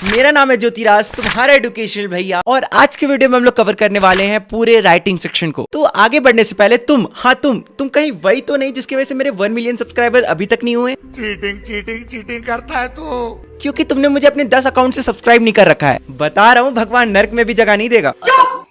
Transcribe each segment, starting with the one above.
मेरा नाम है ज्योतिराज, तुम्हारा एडुकेशनल भैया। और आज के वीडियो में हम लोग कवर करने वाले हैं पूरे राइटिंग सेक्शन को। तो आगे बढ़ने से पहले तुम कहीं वही तो नहीं जिसकी वजह से मेरे 1 मिलियन सब्सक्राइबर अभी तक नहीं हुए? चीटिंग करता है तू। क्योंकि तुमने मुझे अपने 10 अकाउंट से सब्सक्राइब नहीं कर रखा है। बता रहा हूँ, भगवान नर्क में भी जगह नहीं देगा।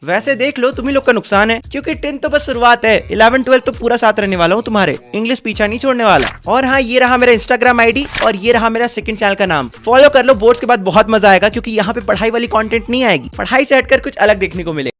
वैसे देख लो, तुम्ही लोग का नुकसान है, क्योंकि 10 तो बस शुरुआत है, 11 12 तो पूरा साथ रहने वाला हूँ तुम्हारे। इंग्लिश पीछा नहीं छोड़ने वाला। और हाँ, ये रहा मेरा इंस्टाग्राम आईडी और ये रहा मेरा सेकंड चैनल का नाम। फॉलो कर लो, बोर्ड्स के बाद बहुत मजा आएगा, क्योंकि यहाँ पे पढ़ाई वाली कंटेंट नहीं आएगी, पढ़ाई से हटकर कुछ अलग देखने को मिलेगा।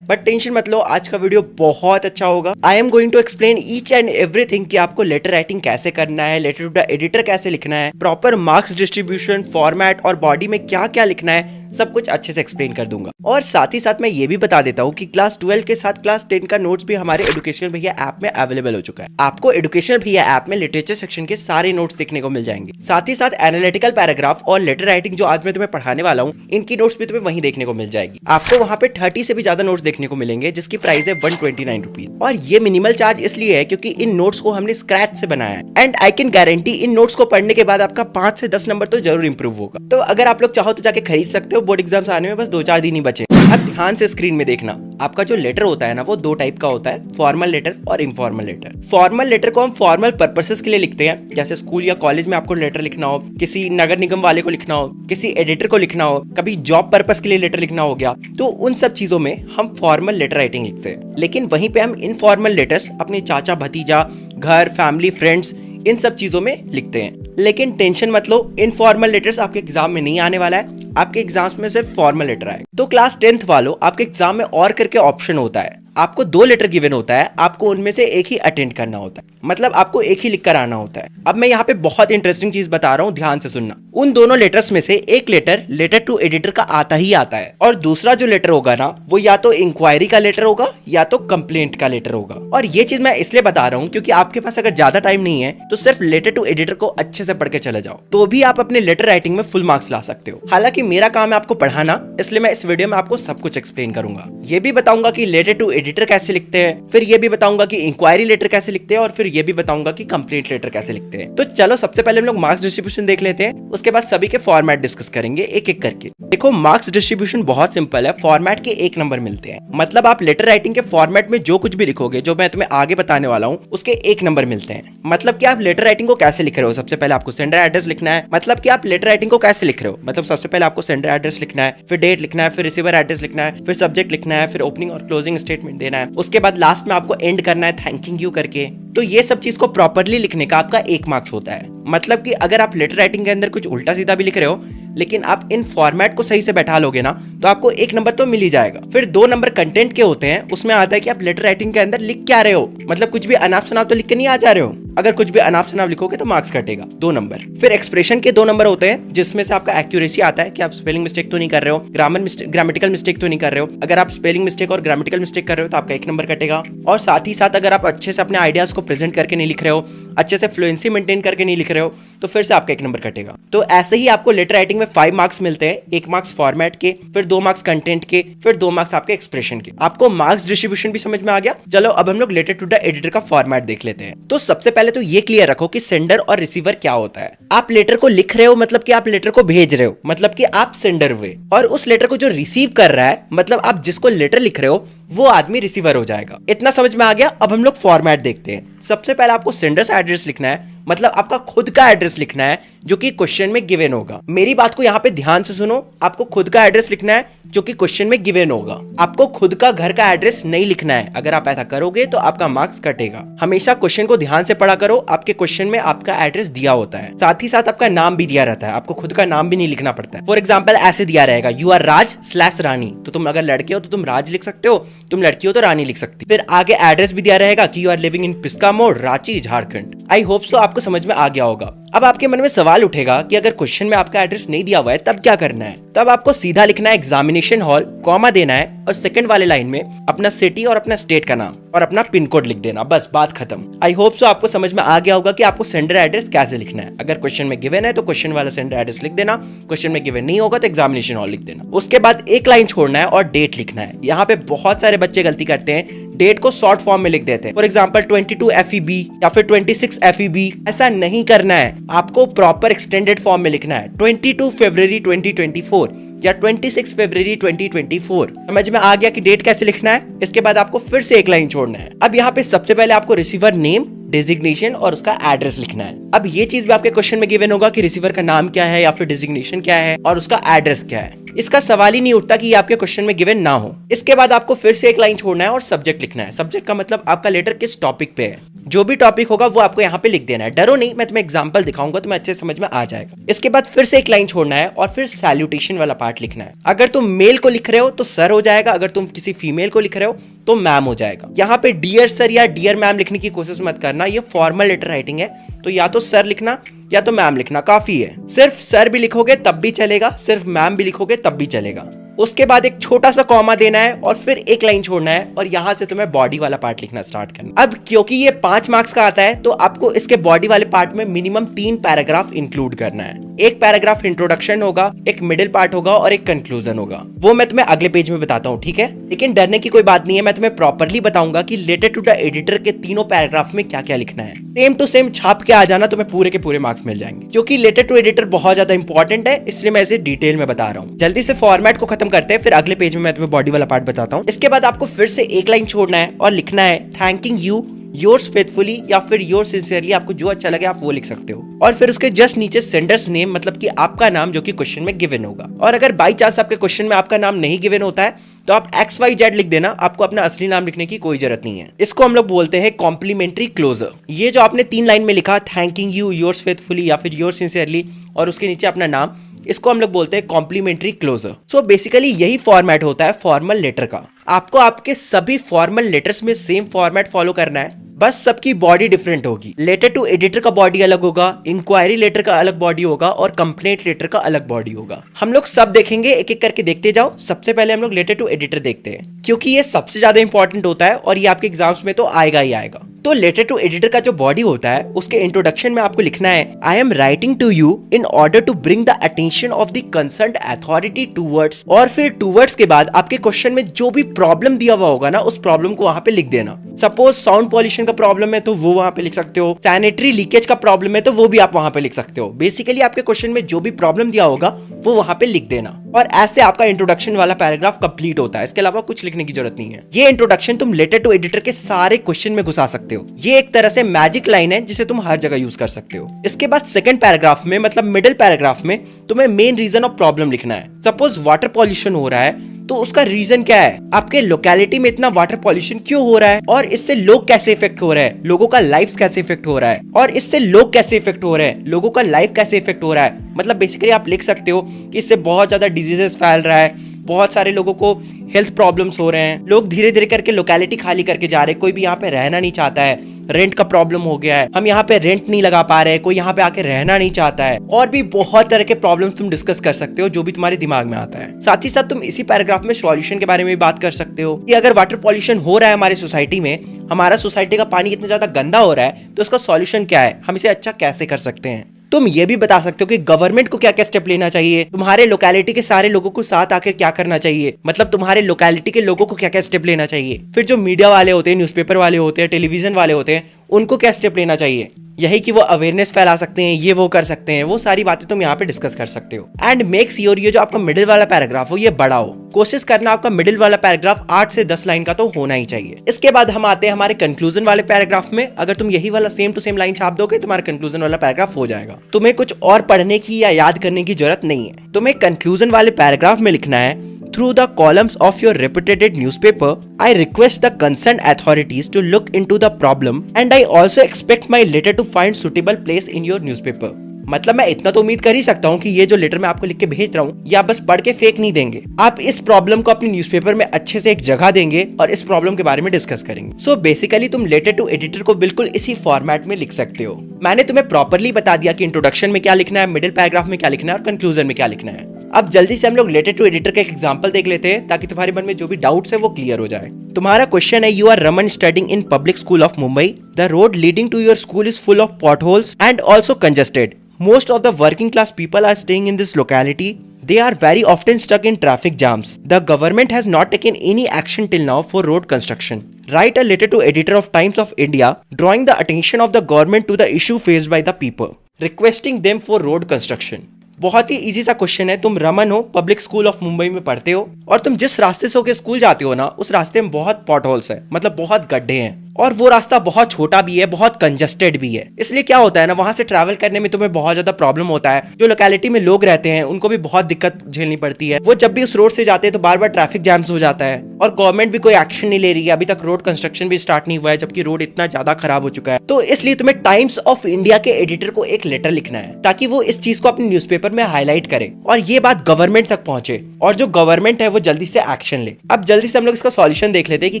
बट टेंशन मत लो, आज का वीडियो बहुत अच्छा होगा। I am going to explain each and everything कि आपको लेटर राइटिंग कैसे करना है, लेटर टू द एडिटर कैसे लिखना है, प्रॉपर मार्क्स डिस्ट्रीब्यूशन, फॉर्मेट और बॉडी में क्या क्या लिखना है, सब कुछ अच्छे से एक्सप्लेन कर दूंगा। और साथ ही साथ मैं ये भी बता देता हूँ कि क्लास 12 के साथ क्लास 10 का नोट्स भी हमारे एडुकेशनल भैया ऐप में अवेलेबल हो चुका है। आपको एडुकेशनल भैया ऐप में लिटरेचर सेक्शन के सारे नोट्स देखने को मिल जाएंगे। साथ ही साथ एनालिटिकल पैराग्राफ और लेटर राइटिंग जो आज मैं तुम्हें पढ़ाने वाला हूँ, इनकी नोट्स भी तुम्हें वहीं देखने को मिल जाएगी। आपको वहाँ पे 30 से भी ज्यादा नोट्स देखने को मिलेंगे, जिसकी प्राइस है 129 रुपीज। और ये मिनिमल चार्ज इसलिए है क्योंकि इन नोट्स को हमने स्क्रैच से बनाया है। And I can guarantee in notes को पढ़ने के बाद आपका 5 से 10 नंबर तो जरूर इंप्रूव होगा। तो अगर आप लोग चाहो तो जाके खरीद सकते हो। बोर्ड एग्जाम्स आने में बस 2-4 दिन ही बचे। अब ध्यान से स्क्रीन में देखना, आपका जो लेटर होता है ना, वो 2 टाइप का होता है, फॉर्मल लेटर और इनफॉर्मल लेटर। फॉर्मल लेटर को हम फॉर्मल पर्पसेस के लिए लिखते हैं, जैसे स्कूल या कॉलेज में आपको लेटर लिखना हो, किसी नगर निगम वाले को लिखना हो, किसी एडिटर को लिखना हो, कभी जॉब पर्पस के लिए लेटर लिखना हो गया, तो उन सब चीजों में हम फॉर्मल लेटर राइटिंग लिखते हैं। लेकिन वहीं पे हम इनफॉर्मल लेटर्स अपने चाचा भतीजा, घर, फैमिली, फ्रेंड्स, इन सब चीजों में लिखते हैं। लेकिन टेंशन मत लो, इनफॉर्मल लेटर्स आपके एग्जाम में नहीं आने वाला है। आपके एग्जाम्स में सिर्फ फॉर्मल लेटर आएगा। तो क्लास 10th वालों, आपके एग्जाम में और करके ऑप्शन होता है। आपको 2 लेटर गिवन होता है, आपको उनमें से एक ही अटेंड करना होता है, मतलब आपको एक ही लिख कर आना होता है। अब मैं यहाँ पे बहुत इंटरेस्टिंग चीज बता रहा हूँ, ध्यान से सुनना। उन दोनों लेटर्स में से एक लेटर टू एडिटर का आता ही आता है, और दूसरा जो लेटर होगा ना, वो या तो इंक्वायरी का लेटर होगा या तो कंप्लेंट का लेटर होगा। और ये चीज मैं इसलिए बता रहा हूँ क्योंकि आपके पास अगर ज्यादा टाइम नहीं है तो सिर्फ लेटर टू एडिटर को अच्छे से पढ़ के चले जाओ, तो भी आप अपने लेटर राइटिंग में फुल मार्क्स ला सकते हो। हालांकि मेरा काम है आपको पढ़ाना, इसलिए मैं इस वीडियो में आपको सब कुछ एक्सप्लेन करूंगा। ये भी बताऊंगा कि लेटर टू एडिटर कैसे लिखते हैं, फिर ये भी बताऊंगा कि इंक्वायरी लेटर कैसे लिखते हैं, और फिर ये भी बताऊंगा कि कंप्लेंट लेटर कैसे लिखते हैं। तो चलो सबसे पहले हम लोग मार्क्स डिस्ट्रीब्यूशन देख लेते हैं, उसके बाद सभी के फॉर्मेट डिस्कस करेंगे एक एक करके। देखो, मार्क्स डिस्ट्रीब्यूशन बहुत सिंपल है। फॉर्मेट के 1 नंबर मिलते हैं, मतलब आप लेटर राइटिंग के फॉर्मेट में जो कुछ भी लिखोगे, जो मैं तुम्हें आगे बताने वाला हूँ, उसके 1 नंबर मिलते हैं। मतलब कि आप लेटर राइटिंग को कैसे लिख रहे हो, सबसे पहले आपको सेंडर एड्रेस लिखना है। मतलब कि आप लेटर राइटिंग को कैसे लिख रहे हो, मतलब सबसे पहले आपको सेंडर एड्रेस लिखना है, फिर डेट लिखना है, फिर रिसीवर एड्रेस लिखना है, फिर सब्जेक्ट लिखना है, फिर ओपनिंग और क्लोजिंग स्टेटमेंट देना है। उसके बाद लास्ट में आपको एंड करना है थैंकिंग यू करके। तो ये सब चीज को प्रॉपर्ली लिखने का आपका 1 मार्क्स होता है। मतलब कि अगर आप लेटर राइटिंग के अंदर कुछ उल्टा सीधा भी लिख रहे हो, लेकिन आप इन फॉर्मेट को सही से बैठा लोगे ना, तो आपको 1 नंबर तो मिल ही जाएगा। फिर 2 नंबर कंटेंट के होते हैं, उसमें आता है कि आप लेटर राइटिंग के अंदर लिख क्या रहे हो, मतलब कुछ भी अनाप शनाप तो लिख के नहीं आ जा रहे हो। अगर कुछ भी अनाप शनाप लिखोगे तो मार्क्स कटेगा, 2 नंबर। फिर एक्सप्रेशन के 2 नंबर होते हैं, जिसमें से आपका एक्यूरेसी आता है कि आप स्पेलिंग मिस्टेक तो नहीं कर रहे हो, ग्रामेटिकल मिस्टेक तो नहीं कर रहे हो। अगर आप स्पेलिंग मिस्टेक और ग्रामेटिकल मिस्टेक कर रहे हो तो आपका 1 नंबर कटेगा। और साथ ही साथ अगर आप अच्छे से अपने आइडियाज को प्रेजेंट करके नहीं लिख रहे हो, अच्छे से फ्लुएंसी मेंटेन करके नहीं लिख रहे हो, तो फिर से आपका 1 नंबर कटेगा। तो ऐसे ही आपको लेटर राइटिंग में 5 मार्क्स मिलते हैं, 1 मार्क्स फॉर्मेट के, फिर 2 मार्क्स कंटेंट के, फिर 2 मार्क्स आपके एक्सप्रेशन के। आपको मार्क्स डिस्ट्रीब्यूशन भी समझ में आ गया। चलो अब हम लोग लेटर टू द एडिटर का फॉर्मेट देख लेते हैं। तो सबसे पहले तो ये क्लियर रखो कि सेंडर और रिसीवर क्या होता है। आप लेटर को लिख रहे हो, मतलब कि आप लेटर को भेज रहे हो, मतलब कि आप सेंडर हुए, और उस लेटर को जो रिसीव कर रहा है, मतलब आप जिसको लेटर लिख रहे हो, वो आदमी रिसीवर हो जाएगा। इतना समझ में आ गया। अब हम लोग फॉर्मेट देखते हैं। सबसे पहले आपको सेंडर्स एड्रेस लिखना है, मतलब आपका खुद का एड्रेस लिखना है जो कि क्वेश्चन में गिवन होगा। मेरी बात को यहाँ पे ध्यान से सुनो, आपको खुद का एड्रेस लिखना है जो कि क्वेश्चन में गिवन होगा। आपको खुद का घर का एड्रेस नहीं लिखना है। अगर आप ऐसा करोगे तो आपका मार्क्स कटेगा। हमेशा क्वेश्चन को ध्यान से पढ़ा करो, आपके क्वेश्चन में आपका एड्रेस दिया होता है, साथ ही साथ आपका नाम भी दिया रहता है। आपको खुद का नाम भी नहीं लिखना पड़ता है। फॉर एग्जाम्पल ऐसे दिया रहेगा, यू आर राज / रानी, तो तुम अगर लड़के हो तो तुम राज लिख सकते हो, तुम लड़की हो तो रानी लिख सकती। फिर आगे एड्रेस भी दिया रहेगा कि you are living in Piska More, Ranchi, Jharkhand. I hope so आपको समझ में आ गया होगा। अब आपके मन में सवाल उठेगा कि अगर क्वेश्चन में आपका एड्रेस नहीं दिया हुआ है तब क्या करना है। तब आपको सीधा लिखना है एग्जामिनेशन हॉल, कॉमा देना है, और सेकंड वाले लाइन में अपना सिटी और अपना स्टेट का नाम और अपना पिन कोड लिख देना, बस बात खत्म। आई होप सो आपको समझ में आ गया होगा कि आपको सेंडर एड्रेस कैसे लिखना है। अगर क्वेश्चन में गिवन है तो क्वेश्चन वाला सेंडर एड्रेस लिख देना, क्वेश्चन में गिवन नहीं होगा तो एग्जामिनेशन हॉल लिख देना। उसके बाद एक लाइन छोड़ना है और डेट लिखना है। यहाँ पे बहुत सारे बच्चे गलती करते हैं, डेट को शॉर्ट फॉर्म में लिख देते हैं। फॉर एग्जाम्पल 22 FEB या फिर 26 FEB। ऐसा नहीं करना है, आपको प्रॉपर एक्सटेंडेड फॉर्म में लिखना है, 22 फरवरी 2024 या 26 फरवरी 2024। समझ में आ गया कि डेट कैसे लिखना है। इसके बाद आपको फिर से एक लाइन छोड़ना है। अब यहाँ पे सबसे पहले आपको रिसीवर नेम, डेजिग्नेशन और उसका एड्रेस लिखना है। अब ये चीज भी आपके क्वेश्चन में गिवन होगा कि रिसीवर का नाम क्या है या फिर डेजिग्नेशन क्या है और उसका एड्रेस क्या है। इसका सवाल ही नहीं उठता कि ये आपके क्वेश्चन में गिवन ना हो। इसके बाद आपको फिर से एक लाइन छोड़ना है और सब्जेक्ट लिखना है। सब्जेक्ट का मतलब आपका लेटर किस टॉपिक पे है। जो भी टॉपिक होगा वो आपको यहाँ पे लिख देना है। डरो नहीं, मैं तुम्हें एग्जांपल दिखाऊंगा, तुम्हें अच्छे समझ में आ जाएगा। इसके बाद फिर से एक लाइन छोड़ना है और फिर सैल्यूटेशन वाला पार्ट लिखना है। अगर तुम मेल को लिख रहे हो तो सर हो जाएगा, अगर तुम किसी फीमेल को लिख रहे हो तो मैम हो जाएगा। यहाँ पे डियर सर या डियर मैम लिखने की कोशिश मत करना, ये फॉर्मल लेटर राइटिंग है, तो या तो सर लिखना या तो मैम लिखना काफी है। सिर्फ सर भी लिखोगे तब भी चलेगा, सिर्फ मैम भी लिखोगे तब भी चलेगा। उसके बाद एक छोटा सा कॉमा देना है और फिर एक लाइन छोड़ना है और यहां से तुम्हें बॉडी वाला पार्ट लिखना स्टार्ट करना। अब क्योंकि ये 5 मार्क्स का आता है तो आपको इसके बॉडी वाले पार्ट में मिनिमम 3 पैराग्राफ इंक्लूड करना है। एक पैराग्राफ इंट्रोडक्शन होगा, एक मिडिल पार्ट होगा और एक कंक्लूजन होगा। वो मैं तुम्हें अगले पेज में बताता हूँ, ठीक है। लेकिन डरने की कोई बात नहीं है, मैं तुम्हें प्रॉपरली बताऊंगा कि लेटर टू द एडिटर के तीनों पैराग्राफ में क्या क्या लिखना है। सेम टू सेम छाप के आ जाना, तुम्हें पूरे के पूरे मार्क्स मिल जाएंगे। क्योंकि लेटर टू एडिटर बहुत ज्यादा इंपॉर्टेंट है, इसलिए मैं इसे डिटेल में बता रहा हूँ। जल्दी से फॉर्मेट को खत्म करते हैं, फिर अगले पेज में मैं तुम्हें बॉडी वाला पार्ट बताता हूँ। इसके बाद आपको फिर से एक लाइन छोड़ना है और लिखना है थैंकिंग यू, योर्स फेथफुली या फिर योर्स सिंसियरली, आपको जो अच्छा लगे आप वो लिख सकते हो। और फिर उसके जस्ट नीचे सेंडर्स नेम, मतलब कि आपका नाम जो कि क्वेश्चन में गिवन होगा। और अगर बाई चांस आपके क्वेश्चन में आपका नाम नहीं गिवन होता है तो आप XYZ लिख देना, आपको अपना असली नाम लिखने की कोई जरूरत नहीं है। इसको हम लोग बोलते हैं कॉम्प्लीमेंट्री क्लोजर। ये जो आपने 3 लाइन में लिखा थैंकिंग यू, योर्स फेथफुली या फिर योर्स सिंसियरली और उसके नीचे अपना नाम, इसको हम लोग बोलते हैं कॉम्प्लीमेंट्री क्लोजर। सो बेसिकली यही फॉर्मेट होता है फॉर्मल लेटर का। आपको आपके सभी फॉर्मल लेटर्स में सेम फॉर्मेट फॉलो करना है, बस सबकी बॉडी डिफरेंट होगी। लेटर टू एडिटर का बॉडी अलग होगा, इंक्वायरी लेटर का अलग बॉडी होगा और कंप्लेंट लेटर का अलग बॉडी होगा। हम लोग सब देखेंगे, एक एक करके देखते जाओ। सबसे पहले हम लोग लेटर टू एडिटर देखते हैं, क्योंकि ये सबसे ज्यादा इंपॉर्टेंट होता है और ये आपके एग्जाम्स में तो आएगा ही आएगा। तो लेटर टू एडिटर का जो बॉडी होता है उसके इंट्रोडक्शन में आपको लिखना है I am writing to you in order to bring the attention of the concerned authority towards, और फिर टूवर्ड्स के बाद आपके क्वेश्चन में जो भी प्रॉब्लम दिया हुआ होगा ना उस प्रॉब्लम को वहां पे लिख देना। सपोज साउंड पॉल्यूशन का प्रॉब्लम है तो वो वहां पे लिख सकते हो, सैनिटरी लीकेज का प्रॉब्लम है तो वो भी आप वहां पे लिख सकते हो। बेसिकली आपके क्वेश्चन में जो भी प्रॉब्लम दिया होगा वो वहां पे लिख देना और ऐसे आपका इंट्रोडक्शन वाला पैराग्राफ कंप्लीट होता है। इसके अलावा कुछ लिखने की जरूरत नहीं है। ये इंट्रोडक्शन तुम लेटर टू एडिटर के सारे क्वेश्चन में घुसा सकते हो। ये एक तरह से मैजिक लाइन है जिसे तुम हर जगह यूज कर सकते हो। इसके बाद सेकंड पैराग्राफ में, मतलब मिडिल पैराग्राफ में, तुम्हें मेन रीजन ऑफ प्रॉब्लम लिखना है। सपोज वाटर पॉल्यूशन हो रहा है तो उसका रीजन क्या है, आपके लोकेलिटी में इतना वाटर पॉल्यूशन क्यों हो रहा है और इससे लोग कैसे इफेक्ट हो रहे हैं, लोगों का लाइफ कैसे इफेक्ट हो रहा है, और इससे लोग कैसे इफेक्ट हो रहे हैं, लोगों का लाइफ कैसे इफेक्ट हो रहा है। मतलब बेसिकली आप लिख सकते हो कि इससे बहुत ज्यादा डिजीजेस फैल रहा है, बहुत सारे लोगों को हेल्थ प्रॉब्लम्स हो रहे हैं, लोग धीरे धीरे करके लोकेलिटी खाली करके जा रहे हैं, कोई भी यहाँ पे रहना नहीं चाहता है, रेंट का प्रॉब्लम हो गया है, हम यहाँ पे रेंट नहीं लगा पा रहे, कोई यहाँ पे आके रहना नहीं चाहता है, और भी बहुत तरह के प्रॉब्लम्स तुम डिस्कस कर सकते हो जो भी तुम्हारे दिमाग में आता है। साथ ही साथ तुम इसी पैराग्राफ में सॉल्यूशन के बारे में भी बात कर सकते हो कि अगर वाटर पॉल्यूशन हो रहा है हमारी सोसाइटी में, हमारा सोसाइटी का पानी इतना ज्यादा गंदा हो रहा है तो इसका सॉल्यूशन क्या है, हम इसे अच्छा कैसे कर सकते हैं। तुम ये भी बता सकते हो कि गवर्नमेंट को क्या क्या स्टेप लेना चाहिए, तुम्हारे लोकेलिटी के सारे लोगों को साथ आकर क्या करना चाहिए, मतलब तुम्हारे लोकेलिटी के लोगों को क्या क्या स्टेप लेना चाहिए। फिर जो मीडिया वाले होते हैं, न्यूज़पेपर वाले होते हैं, टेलीविजन वाले होते हैं, उनको क्या स्टेप लेना चाहिए। यही कि वो अवेयरनेस फैला सकते हैं, ये वो कर सकते हैं, वो सारी बातें तुम यहाँ पे डिस्कस कर सकते हो। एंड मेक श्योर ये जो आपका मिडिल वाला पैराग्राफ हो ये बड़ा हो। कोशिश करना आपका मिडिल वाला पैराग्राफ 8 से 10 लाइन का तो होना ही चाहिए। इसके बाद हम आते हैं हमारे कंक्लूजन वाले पैराग्राफ में। अगर तुम यही वाला सेम टू सेम लाइन छाप दोगे तुम्हारा कंक्लूजन वाला पैराग्राफ हो जाएगा। तुम्हें कुछ और पढ़ने की या याद करने की जरूरत नहीं है। तुम्हें कंक्लूजन वाले पैराग्राफ में लिखना है Through the columns of your reputed newspaper, I request the concerned authorities to look into the problem and I also expect my letter to find suitable place in your newspaper. मतलब मैं इतना तो उम्मीद कर ही सकता हूँ कि ये जो लेटर मैं आपको लिख के भेज रहा हूँ या बस पढ़ के फेक नहीं देंगे, आप इस प्रॉब्लम को अपने न्यूज़पेपर में अच्छे से एक जगह देंगे और इस प्रॉब्लम के बारे में डिस्कस करेंगे। सो बेसिकली तुम लेटर टू एडिटर को बिल्कुल इसी फॉर्मेट में लिख सकते हो। मैंने तुम्हें प्रॉपरली बता दिया कि इंट्रोडक्शन में क्या लिखना है, मिडिल पैराग्राफ में क्या लिखना है और कंक्लूजन में क्या लिखना है। अब जल्दी से हम लोग लेटर टू एडिटर का एक एग्जांपल देख लेते हैं ताकि तुम्हारे मन में जो भी डाउट्स है वो क्लियर हो जाए। तुम्हारा क्वेश्चन है you are Raman studying in public school of Mumbai, the road leading to your school is full of potholes and also congested. Most of the working class people are staying in this locality. They are very often stuck in traffic jams. The government has not taken any action till now for road construction. Write a letter to editor of Times of India drawing the attention of the government to the issue faced by the people, requesting them for road construction. बहुत ही easy सा question है। तुम रमन हो, public school of Mumbai में पढ़ते हो और तुम जिस रास्ते से होकर स्कूल जाते हो ना, उस रास्ते में बहुत पॉट होल्स है, मतलब बहुत गड्ढे हैं और वो रास्ता बहुत छोटा भी है, बहुत कंजस्टेड भी है। इसलिए क्या होता है ना, वहां से ट्रैवल करने में तुम्हें बहुत ज्यादा प्रॉब्लम होता है। जो लोकेलिटी में लोग रहते हैं उनको भी बहुत दिक्कत झेलनी पड़ती है। वो जब भी उस रोड से जाते हैं तो बार बार ट्रैफिक जैम्स हो जाता है और गवर्नमेंट भी कोई एक्शन नहीं ले रही है। अभी तक रोड कंस्ट्रक्शन भी स्टार्ट नहीं हुआ है, जबकि रोड इतना ज्यादा खराब हो चुका है। तो इसलिए तुम्हें टाइम्स ऑफ इंडिया के एडिटर को एक लेटर लिखना है ताकि वो इस चीज को अपने न्यूज़पेपर में हाईलाइट करे और ये बात गवर्नमेंट तक पहुंचे और जो गवर्नमेंट है वो जल्दी से एक्शन ले। अब जल्दी से हम लोग इसका सॉल्यूशन देख लेते हैं कि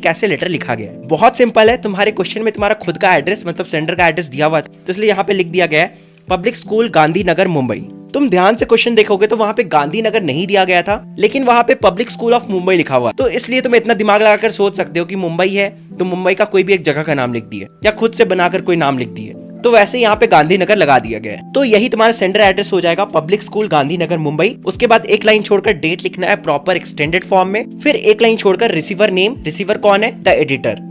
कैसे लेटर लिखा गया है। बहुत सिंपल है। तुम्हारे क्वेश्चन में तुम्हारा खुद का एड्रेस मतलब सेंटर का एड्रेस दिया हुआ, तो इसलिए यहाँ पे लिख दिया गया है पब्लिक स्कूल गांधीनगर मुंबई। तुम ध्यान से क्वेश्चन देखोगे तो वहां पे गांधीनगर नहीं दिया गया था, लेकिन वहां पे पब्लिक स्कूल ऑफ मुंबई लिखा हुआ। तो इसलिए तुम इतना दिमाग लगाकर सोच सकते हो कि मुंबई है तो मुंबई का कोई भी एक जगह का नाम लिख दिए या खुद से बनाकर कोई नाम लिख दिए। तो वैसे यहाँ पे गांधीनगर लगा दिया गया है। तो यही तुम्हारा सेंटर एड्रेस हो जाएगा, पब्लिक स्कूल गांधीनगर मुंबई। उसके बाद एक लाइन छोड़कर डेट लिखना है प्रॉपर एक्सटेंडेड फॉर्म में। फिर एक लाइन छोड़कर रिसीवर नेम, रिसीवर कौन है, द एडिटर।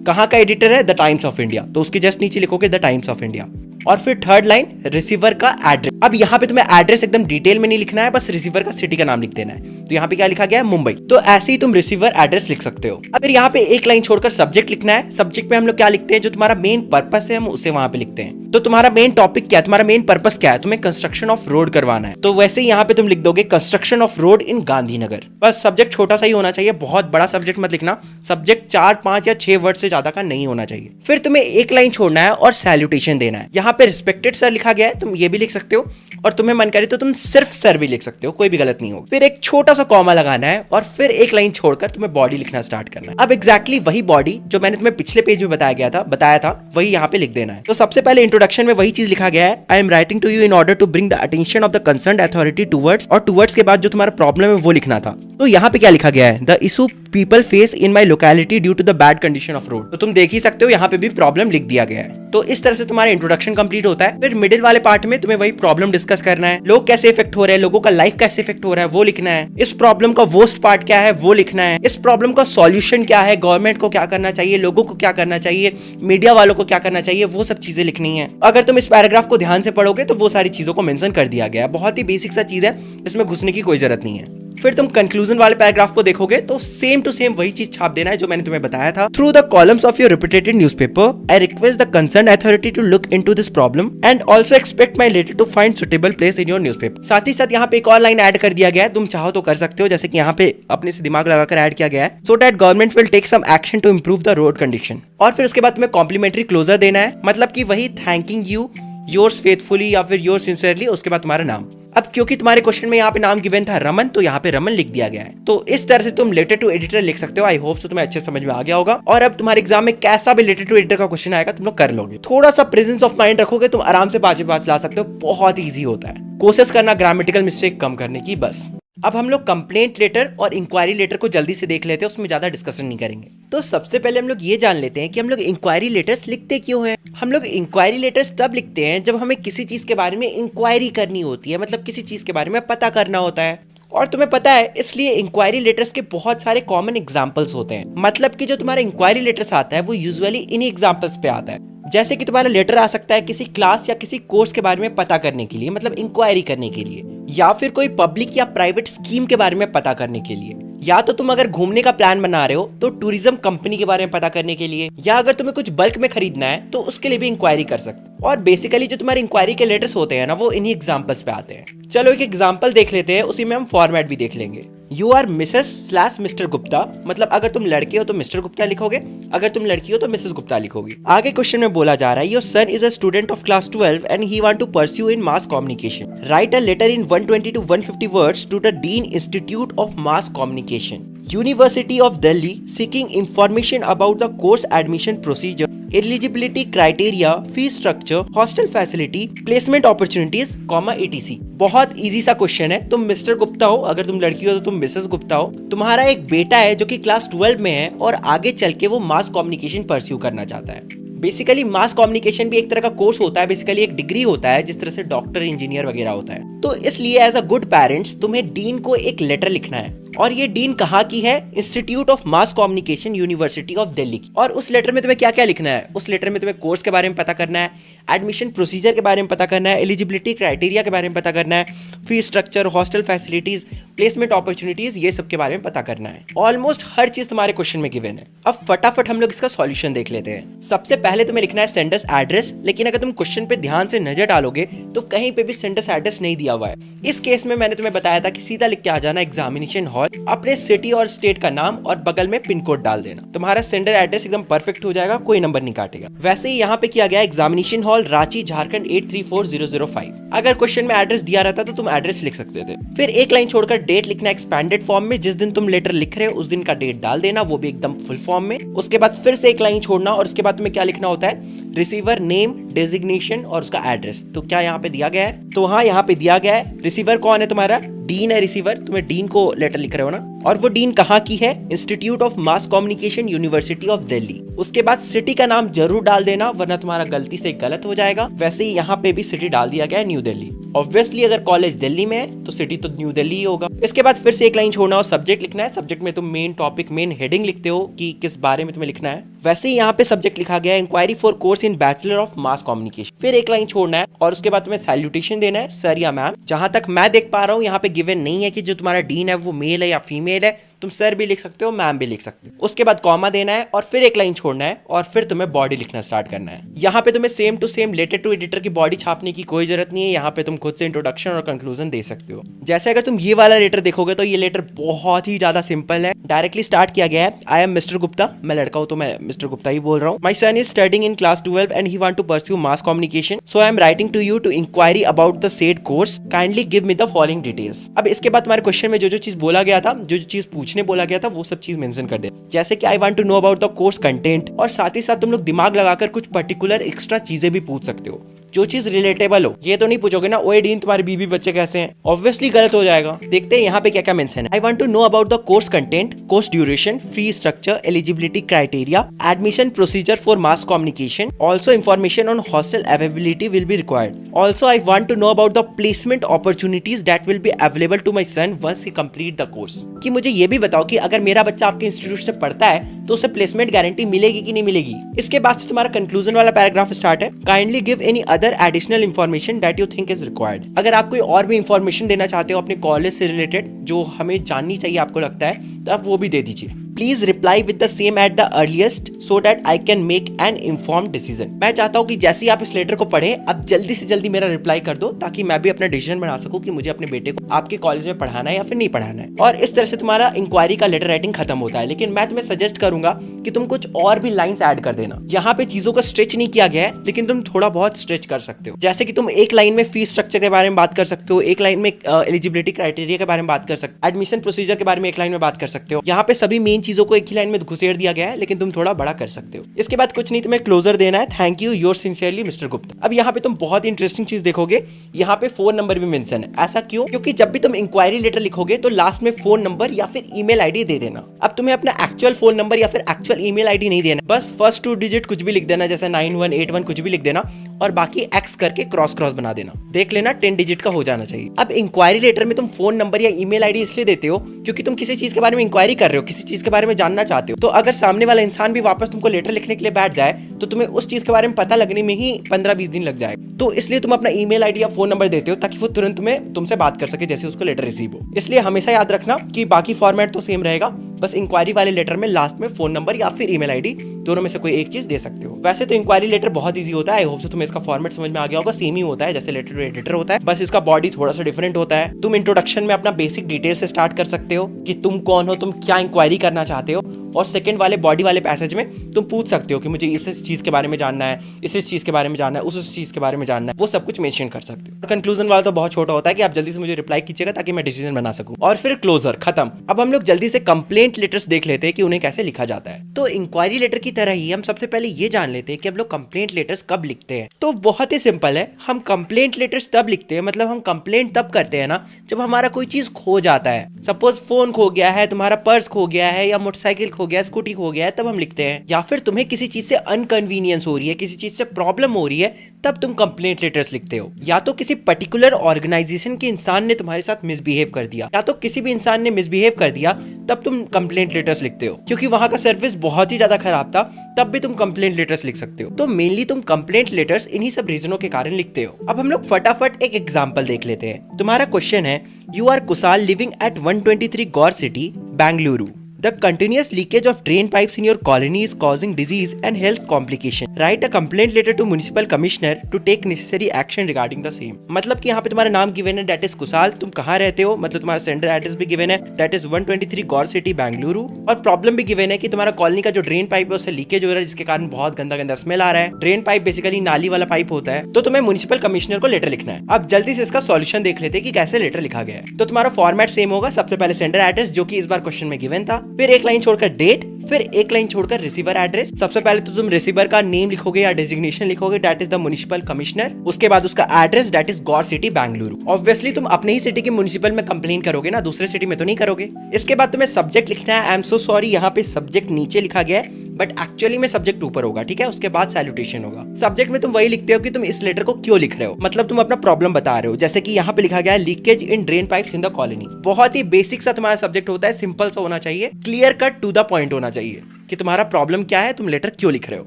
कहाँ का एडिटर है, द टाइम्स ऑफ इंडिया, तो उसके जस्ट नीचे लिखोगे द टाइम्स ऑफ इंडिया। और फिर थर्ड लाइन रिसीवर का एड्रेस। अब यहाँ पे तुम्हें एड्रेस एकदम डिटेल में नहीं लिखना है, बस रिसीवर का सिटी का नाम लिख देना है। तो यहाँ पे क्या लिखा गया है, मुंबई। तो ऐसे ही तुम रिसीवर एड्रेस लिख सकते हो। अब फिर यहाँ पे एक लाइन छोड़कर सब्जेक्ट लिखना है। सब्जेक्ट में हम लोग क्या लिखते हैं, जो तुम्हारा मेन पर्पस है हम उसे वहां पे लिखते हैं। तो तुम्हारा मेन टॉपिक क्या है, तुम्हारा मेन पर्पस क्या है, तुम्हें कंस्ट्रक्शन ऑफ रोड करवाना है। तो वैसे ही यहाँ पे तुम लिख दोगे कंस्ट्रक्शन ऑफ रोड इन गांधीनगर। बस सब्जेक्ट छोटा सा ही होना चाहिए, बहुत बड़ा सब्जेक्ट मत लिखना। सब्जेक्ट 4, 5 या 6 वर्ड से ज्यादा का नहीं होना चाहिए। फिर तुम्हें एक लाइन छोड़ना है और सैल्यूटेशन देना है। यहाँ पे रिस्पेक्टेड सर लिखा गया है, तुम ये भी लिख सकते हो और तुम्हें मन करे तो तुम सिर्फ सर भी लिख सकते हो, कोई भी गलत नहीं होगा। फिर एक छोटा सा कॉमा लगाना है और फिर एक लाइन छोड़कर तुम्हें बॉडी लिखना स्टार्ट करना है। अब एग्जैक्टली वही बॉडी जो मैंने तुम्हें पिछले पेज में बताया था वही यहाँ पे लिख देना है। तो सबसे पहले इंट्रोडक्शन में वही चीज लिखा गया है, I am writing to you in order to bring the attention of the concerned authority towards, और टुवर्ड्स के बाद जो तुम्हारा प्रॉब्लम है वो लिखना था। तो यहाँ पे क्या लिखा गया है, the issue people face in my locality due to the bad condition of road. तो तुम देख ही सकते हो यहाँ पे भी प्रॉब्लम लिख दिया गया है। तो इस तरह से तुम्हारा इंट्रोडक्शन कंप्लीट होता है। फिर मिडिल वाले पार्ट में तुम्हें वही प्रॉब्लम डिस्कस करना है, लोग कैसे इफेक्ट हो रहे हैं, लोगों का लाइफ कैसे इफेक्ट हो रहा है वो लिखना है। इस प्रॉब्लम का वर्स्ट पार्ट क्या है वो लिखना है। इस प्रॉब्लम का सॉल्यूशन क्या है, गवर्नमेंट को क्या करना चाहिए, लोगों को क्या करना चाहिए, मीडिया वालों को क्या करना चाहिए, वो सब चीजें लिखनी है। अगर तुम इस पैराग्राफ को ध्यान से पढ़ोगे तो वो सारी चीजों को मेंशन कर दिया गया है। बहुत ही बेसिक सा चीज है, इसमें घुसने की कोई जरूरत नहीं है। फिर तुम कंक्लूजन वाले पैराग्राफ को देखोगे तो सेम टू सेम वही चीज छाप देना है जो मैंने तुम्हें बताया था। Through the columns of your reputed newspaper I request the concerned authority to look into this problem and also expect my letter to find suitable place in your newspaper. साथ ही साथ यहाँ पे एक और लाइन ऐड कर दिया गया है, तुम चाहो तो कर सकते हो, जैसे कि यहाँ पे अपने से दिमाग लगाकर ऐड किया गया है, so that government will take some action to improve the road condition. और फिर उसके बाद तुम्हें कॉम्प्लीमेंट्री क्लोजर देना है, मतलब कि वही थैंकिंग यू, योर्स फेथफुली या फिर योर्स सिंसियरली, उसके बाद तुम्हारा नाम। अब क्योंकि तुम्हारे क्वेश्चन में यहाँ पे नाम गिवन था रमन, तो यहाँ पे रमन लिख दिया गया है। तो इस तरह से तुम लेटर टू एडिटर लिख सकते हो। आई होप सो तुम्हें अच्छे समझ में आ गया होगा। और अब तुम्हारे एग्जाम में कैसा भी लेटर टू एडिटर का क्वेश्चन आएगा तुम लोग कर लोगे। थोड़ा सा प्रेजेंस ऑफ माइंड रखोगे तुम आराम से 5 ला सकते हो। बहुत ईजी होता है, कोशिश करना ग्रामेटिकल मिस्टेक कम करने की बस। अब हम लोग कंप्लेंट लेटर और इंक्वायरी लेटर को जल्दी से देख लेते हैं, उसमें ज्यादा डिस्कशन नहीं करेंगे। तो सबसे पहले हम लोग ये जान लेते हैं कि हम लोग इंक्वायरी लेटर्स लिखते क्यों हैं। हम लोग इंक्वायरी लेटर्स तब लिखते हैं जब हमें किसी चीज के बारे में इंक्वायरी करनी होती है, मतलब किसी चीज के बारे में पता करना होता है। और तुम्हें पता है इसलिए इंक्वायरी लेटर्स के बहुत सारे कॉमन एग्जांपल्स होते हैं। मतलब कि जो तुम्हारा इंक्वायरी लेटर्स आता है वो यूजुअली इन्हीं एग्जांपल्स पे आता है। जैसे कि तुम्हारा लेटर आ सकता है किसी क्लास या किसी कोर्स के बारे में पता करने के लिए, मतलब इंक्वायरी करने के लिए, या फिर कोई पब्लिक या प्राइवेट स्कीम के बारे में पता करने के लिए, या तो तुम अगर घूमने का प्लान बना रहे हो तो टूरिज्म कंपनी के बारे में पता करने के लिए, या अगर तुम्हें कुछ बल्क में खरीदना है तो उसके लिए भी इंक्वायरी कर सकते हो। और बेसिकली जो तुम्हारे इंक्वायरी के लेटर्स होते हैं ना वो इन्हीं एग्जांपल्स पे आते हैं। चलो एक एग्जांपल देख लेते हैं, उसी में हम फॉर्मेट भी देख लेंगे। यू आर मिसेस/मिस्टर गुप्ता, मतलब अगर तुम लड़के हो तो मिस्टर गुप्ता लिखोगे, अगर तुम लड़की हो तो मिसेस गुप्ता लिखोगी। आगे क्वेश्चन में बोला जा रहा है your son is a student of class 12 and he want to pursue in mass communication. Write a letter in 120 to 150 words to the dean institute of mass communication, university of Delhi, seeking information about the course admission procedure, eligibility criteria, fee structure, hostel facility, placement opportunities, etc। बहुत easy सा question है। तुम mister Gupta हो, अगर तुम लड़की हो तो तुम मिसेस गुप्ता हो। तुम्हारा एक बेटा है जो कि क्लास 12 में है और आगे चल के वो मास कम्युनिकेशन परस्यू करना चाहता है। बेसिकली मास कम्युनिकेशन भी एक तरह का कोर्स होता है, बेसिकली एक डिग्री होता है जिस तरह से डॉक्टर, इंजीनियर वगैरह होता है। तो इसलिए एज अ गुड पेरेंट्स तुम्हें डीन को एक लेटर लिखना है। और ये डीन कहाँ की है? Institute of mass communication, university of Delhi की। और उस लेटर में तुम्हें क्या क्या लिखना है? उस लेटर में तुम्हें कोर्स के बारे में पता करना है, एडमिशन प्रोसीजर के बारे में पता करना है, एलिजिबिलिटी क्राइटेरिया के बारे में पता करना है, fees structure, hostel facilities, placement opportunities, ये सब के बारे में पता करना है। ऑलमोस्ट हर चीज तुम्हारे क्वेश्चन में गिवन है। अब फटाफट हम लोग इसका सॉल्यूशन देख लेते हैं। सबसे पहले तुम्हें लिखना है सेंडर्स एड्रेस, लेकिन अगर तुम क्वेश्चन पे ध्यान से नजर डालोगे तो कहीं पे भी सेंडर्स एड्रेस नहीं दिया हुआ है। इस केस में मैंने तुम्हें बताया था कि सीधा लिख के आ जाना एग्जामिनेशन हॉल, अपने सिटी और स्टेट का नाम और बगल में पिन कोड डाल देना। तुम्हारा सेंडर एड्रेस एकदम परफेक्ट हो जाएगा, कोई नंबर नहीं काटेगा। वैसे ही यहाँ पे किया गया एग्जामिनेशन हॉल रांची झारखंड 834005। अगर क्वेश्चन में एड्रेस दिया रहता तो तुम एड्रेस लिख सकते थे। फिर एक लाइन छोड़कर डेट लिखना एक्सपैंडेड फॉर्म में, जिस दिन तुम लेटर लिख रहे हो उस दिन का डेट डाल देना, वो भी एकदम फुल फॉर्म में। उसके बाद फिर से एक लाइन छोड़ना और उसके बाद तुम्हें क्या लिखना होता है? रिसीवर नेम, डेजिग्नेशन और उसका एड्रेस। तो क्या यहाँ पे दिया गया है? तो हाँ, यहाँ पे दिया गया है। रिसीवर कौन है तुम्हारा? डीन है रिसीवर। तुम्हें डीन को लेटर लिख रहे हो ना, और वो डीन कहाँ की है? Institute of mass communication, university of Delhi. उसके बाद सिटी का नाम जरूर डाल देना, वरना तुम्हारा गलती से गलत हो जाएगा। वैसे ही यहाँ पे भी सिटी डाल दिया गया है, न्यू दिल्ली। ऑब्वियसली अगर कॉलेज दिल्ली में है तो सिटी तो न्यू दिल्ली ही होगा। इसके बाद फिर से एक लाइन छोड़ना और सब्जेक्ट लिखना है। सब्जेक्ट में तुम मेन टॉपिक, मेन हेडिंग लिखते हो कि किस बारे में तुम्हें लिखना है। वैसे ही यहाँ पे सब्जेक्ट लिखा गया है inquiry for course in bachelor of mass communication. फिर एक लाइन छोड़ना है और उसके बाद तुम्हें सैल्यूटेशन देना है, सर या मैम। जहां तक मैं देख पा रहा हूँ यहाँ पे गिवन नहीं है कि जो तुम्हारा डीन है वो मेल है या फीमेल है। तुम सर भी लिख सकते हो, मैम भी लिख सकते हो। उसके बाद कॉमा देना है और फिर एक लाइन छोड़ना है और फिर तुम्हें बॉडी लिखना स्टार्ट करना है। यहाँ पे तुम्हें same to same letter to editor की बॉडी छापने की कोई जरूरत नहीं है। यहाँ पे तुम खुद से इंट्रोडक्शन और कंक्लूजन दे सकते हो। जैसे अगर तुम ये वाला लेटर देखोगे तो ये लेटर बहुत ही ज्यादा सिंपल है। डायरेक्टली स्टार्ट किया गया है, आई एम मिस्टर गुप्ता। मैं लड़का हूँ तो मैं मिस्टर गुप्ता ही बोल रहा हूँ। My son is studying in class 12 and he want to pursue mass communication, so I am writing to you to inquiry about the said course, kindly give me the following details. अब इसके बाद तुम्हारे question में जो जो चीज बोला गया था, जो जो चीज पूछने बोला गया था, वो सब चीज मेंशन कर दे। जैसे कि I want to know about the course content, और साथ ही साथ तुम लोग दिमाग लगाकर कुछ पर्टिकुलर एक्स्ट्रा चीजें भी पूछ सकते हो जो चीज रिलेटेबल हो। ये तो नहीं पूछोगे ना, ओए डीन तुम्हारे बीबी बच्चे कैसे हैं? ऑब्वियसली गलत हो जाएगा। देखते हैं यहाँ पे क्या क्या मेंशन है। I want to know about the course content, course duration, fee structure, eligibility criteria, admission procedure for mass communication, also information on hostel availability will be required. Also I want to know about the placement opportunities that will be available to my son once he complete the course. कि मुझे ये भी बताओ कि अगर मेरा बच्चा आपके इंस्टीट्यूट से पढ़ता है तो उसे प्लेसमेंट गारंटी मिलेगी कि नहीं मिलेगी। इसके बाद से तुम्हारा कंक्लूजन वाला पैराग्राफ स्टार्ट है। Kindly give any other additional information that you think is required. अगर आप कोई और भी इंफॉर्मेशन देना चाहते हो अपने कॉलेज से रिलेटेड जो हमें जाननी चाहिए आपको लगता है, तो आप वो भी दे दीजिए। Please reply with the same at the earliest so that I can make an informed decision. मैं चाहता हूँ कि जैसे ही आप इस लेटर को पढ़े अब जल्दी से जल्दी मेरा रिप्लाई कर दो, ताकि मैं भी अपना डिसीजन बना सकूं कि मुझे अपने बेटे को आपके कॉलेज में पढ़ाना है या फिर नहीं पढ़ाना है। और इस तरह से तुम्हारा इंक्वायरी का लेटर राइटिंग खत्म होता है। लेकिन मैं तुम्हें सजेस्ट करूंगा कि तुम कुछ और भी लाइंस ऐड कर देना। यहाँ पे चीजों को स्ट्रेच नहीं किया गया है, लेकिन तुम थोड़ा बहुत स्ट्रेच कर सकते हो। जैसे कि तुम एक लाइन में फीस स्ट्रक्चर के बारे में बात कर सकते हो, एक लाइन में एलिजिबिलिटी क्राइटेरिया के बारे में बात कर सकते हो, एडमिशन प्रोसीजर के बारे में एक लाइन में बात कर सकते हो। यहाँ पे सभी मेन चीजों को एक ही लाइन में घुसेड़ दिया गया है, लेकिन तुम थोड़ा बड़ा कर सकते हो। इसके बाद कुछ नहीं, तुम्हें क्लोजर देना है, thank you, your sincerely mister Gupta. अब यहाँ पे तुम बहुत इंटरेस्टिंग चीज देखोगे, यहाँ पे फोन नंबर भी मेंशन है। ऐसा क्यों? क्योंकि जब भी तुम इंक्वायरी लेटर लिखोगे तो लास्ट में फोन नंबर या फिर ईमेल आईडी दे देना। अब तुम्हें अपना एक्चुअल फोन नंबर या फिर एक्चुअल ईमेल आईडी नहीं देना, बस फर्स्ट 2 डिजिट कुछ भी लिख देना, जैसे 9181 कुछ भी लिख देना, और बाकी एक्स करके क्रॉस क्रॉस बना देना। देख लेना 10 डिजिट का हो जाना चाहिए। अब इंक्वायरी लेटर में तुम फोन नंबर या ईमेल आईडी इसलिए देते हो क्योंकि तुम किसी चीज के बारे में इंक्वायरी कर रहे हो, किसी चीज के बारे में जानना चाहते हो। तो अगर सामने वाला इंसान भी वापस तुमको लेटर लिखने के लिए बैठ जाए तो तुम्हें उस चीज के बारे में पता लगने में ही 15-20 दिन लग जाएगा। तो इसलिए तुम अपना ईमेल आईडी या फोन नंबर देते हो ताकि वो तुरंत तुमसे बात कर सके जैसे उसको लेटर रिसीव हो। इसलिए हमेशा याद रखना कि बाकी फॉर्मेट तो सेम रहेगा, बस इंक्वायरी वाले लेटर में लास्ट में फोन नंबर या फिर ईमेल आईडी दोनों में से कोई एक चीज दे सकते हो। वैसे तो इंक्वायरी लेटर बहुत इजी होता है, आई होप सो तुम्हें इसका फॉर्मेट समझ में आ गया होगा। सेम ही होता है जैसे लेटर टू एडिटर होता है, बस इसका बॉडी थोड़ा सा डिफरेंट होता है। तुम इंट्रोडक्शन में अपना बेसिक डिटेल से स्टार्ट कर सकते हो कि तुम कौन हो, तुम क्या इंक्वायरी करना चाहते हो, और सेकंड वाले बॉडी वाले पैसेज में तुम पूछ सकते हो कि मुझे इस चीज के बारे में जानना है, इस चीज के बारे में जानना है, उस चीज के बारे में जानना है, वो सब कुछ मेंशन कर सकते हो। कंक्लूजन वाला तो बहुत छोटा होता है कि आप जल्दी से मुझे रिप्लाई कीजिएगा ताकि मैं डिसीजन बना सकूं। और फिर क्लोजर खत्म। अब हम लोग जल्दी से कंप्लेंट कंप्लेंट लेटर्स देख लेते हैं कि उन्हें कैसे लिखा जाता है। तो इंक्वायरी लेटर की तरह ही हम सबसे पहले ये जान लेते हैं कि हम लोग कंप्लेंट लेटर्स कब लिखते हैं। तो बहुत ही सिंपल है, हम कंप्लेंट लेटर्स तब लिखते हैं, मतलब हम कंप्लेंट तब करते हैं ना जब हमारा कोई चीज खो जाता है। सपोज फोन खो गया है, तुम्हारा पर्स खो गया है, या मोटरसाइकिल खो गया, स्कूटी खो गया है, तब हम लिखते हैं। या फिर तुम्हें किसी चीज से अनकन्वीनियंस हो रही है, किसी चीज से प्रॉब्लम हो रही है, तब तुम कंप्लेंट लेटर्स लिखते हो। या तो किसी पर्टिकुलर ऑर्गेनाइजेशन के इंसान ने तुम्हारे साथ मिसबिहेव कर दिया, या तो किसी भी इंसान ने मिसबिहेव कर दिया, तब तुम कंप्लेंट लेटर्स लिखते हो। क्योंकि वहां का सर्विस बहुत ही ज्यादा खराब था, तब भी तुम कंप्लेंट लेटर्स लिख सकते हो। तो मेनली तुम कंप्लेंट लेटर्स इन्हीं सब रीजनों के कारण लिखते हो। अब हम लोग फटाफट एक एग्जांपल देख लेते हैं। तुम्हारा क्वेश्चन है, you are Kushal living at 123 Gaur city, Bengaluru. The continuous leakage of drain pipes in your colony is causing disease and health complication. Write a complaint letter to municipal commissioner to take necessary action regarding the same. मतलब कि यहाँ पे तुम्हारा नाम given है, that is Kushal, तुम कहाँ रहते हो, मतलब तुम्हारा सेंटर एड्रेस भी गिवन है, that is 123 Gaur city Bengaluru, और प्रॉब्लम भी गिवन है कि तुम्हारा कॉलोनी का जो ड्रेन पाइप है उससे लीकेज हो रहा है, जिसके कारण बहुत गंदा गंदा स्मेल आ रहा है। ड्रेन पाइप बेसिकली नाली वाला पाइप होता है। तो तुम्हें म्युनिसिपल कमिश्नर को लेटर लिखना है। अब जल्दी से इसका सॉल्यूशन देख लेते हैं कि कैसे लेटर लिखा गया है। तो तुम्हारा फॉर्मेट सेम होगा, सबसे पहले सेंटर एड्रेस जो कि इस बार क्वेश्चन में गिवन था, फिर एक लाइन छोड़कर डेट, फिर एक लाइन छोड़कर रिसीवर एड्रेस। सबसे पहले तो तुम रिसीवर का नेम लिखोगे या डेजिग्नेशन लिखोगे, that is the municipal commissioner. उसके बाद उसका address, that is Gaur city Bengaluru. Obviously तुम अपने ही सिटी के म्युनिसिपल में कंप्लेन करोगे ना, दूसरे सिटी में तो नहीं करोगे। इसके बाद तुम्हें सब्जेक्ट लिखना है। आई एम सो सॉरी, यहाँ पे सब्जेक्ट नीचे लिखा गया है, बट एक्चुअली में सब्जेक्ट ऊपर होगा, ठीक है। उसके बाद सैल्यूटेशन होगा। सब्जेक्ट में तुम वही लिखते हो कि तुम इस लेटर को क्यों लिख रहे हो, मतलब तुम अपना प्रॉब्लम बता रहे हो। जैसे कि यहाँ पे लिखा गया है, leakage in drain pipes in the colony. बहुत ही बेसिक सा तुम्हारा सब्जेक्ट होता है, सिंपल सा होना चाहिए, clear cut to the point होना चाहिए कि तुम्हारा प्रॉब्लम क्या है, तुम लेटर क्यों लिख रहे हो।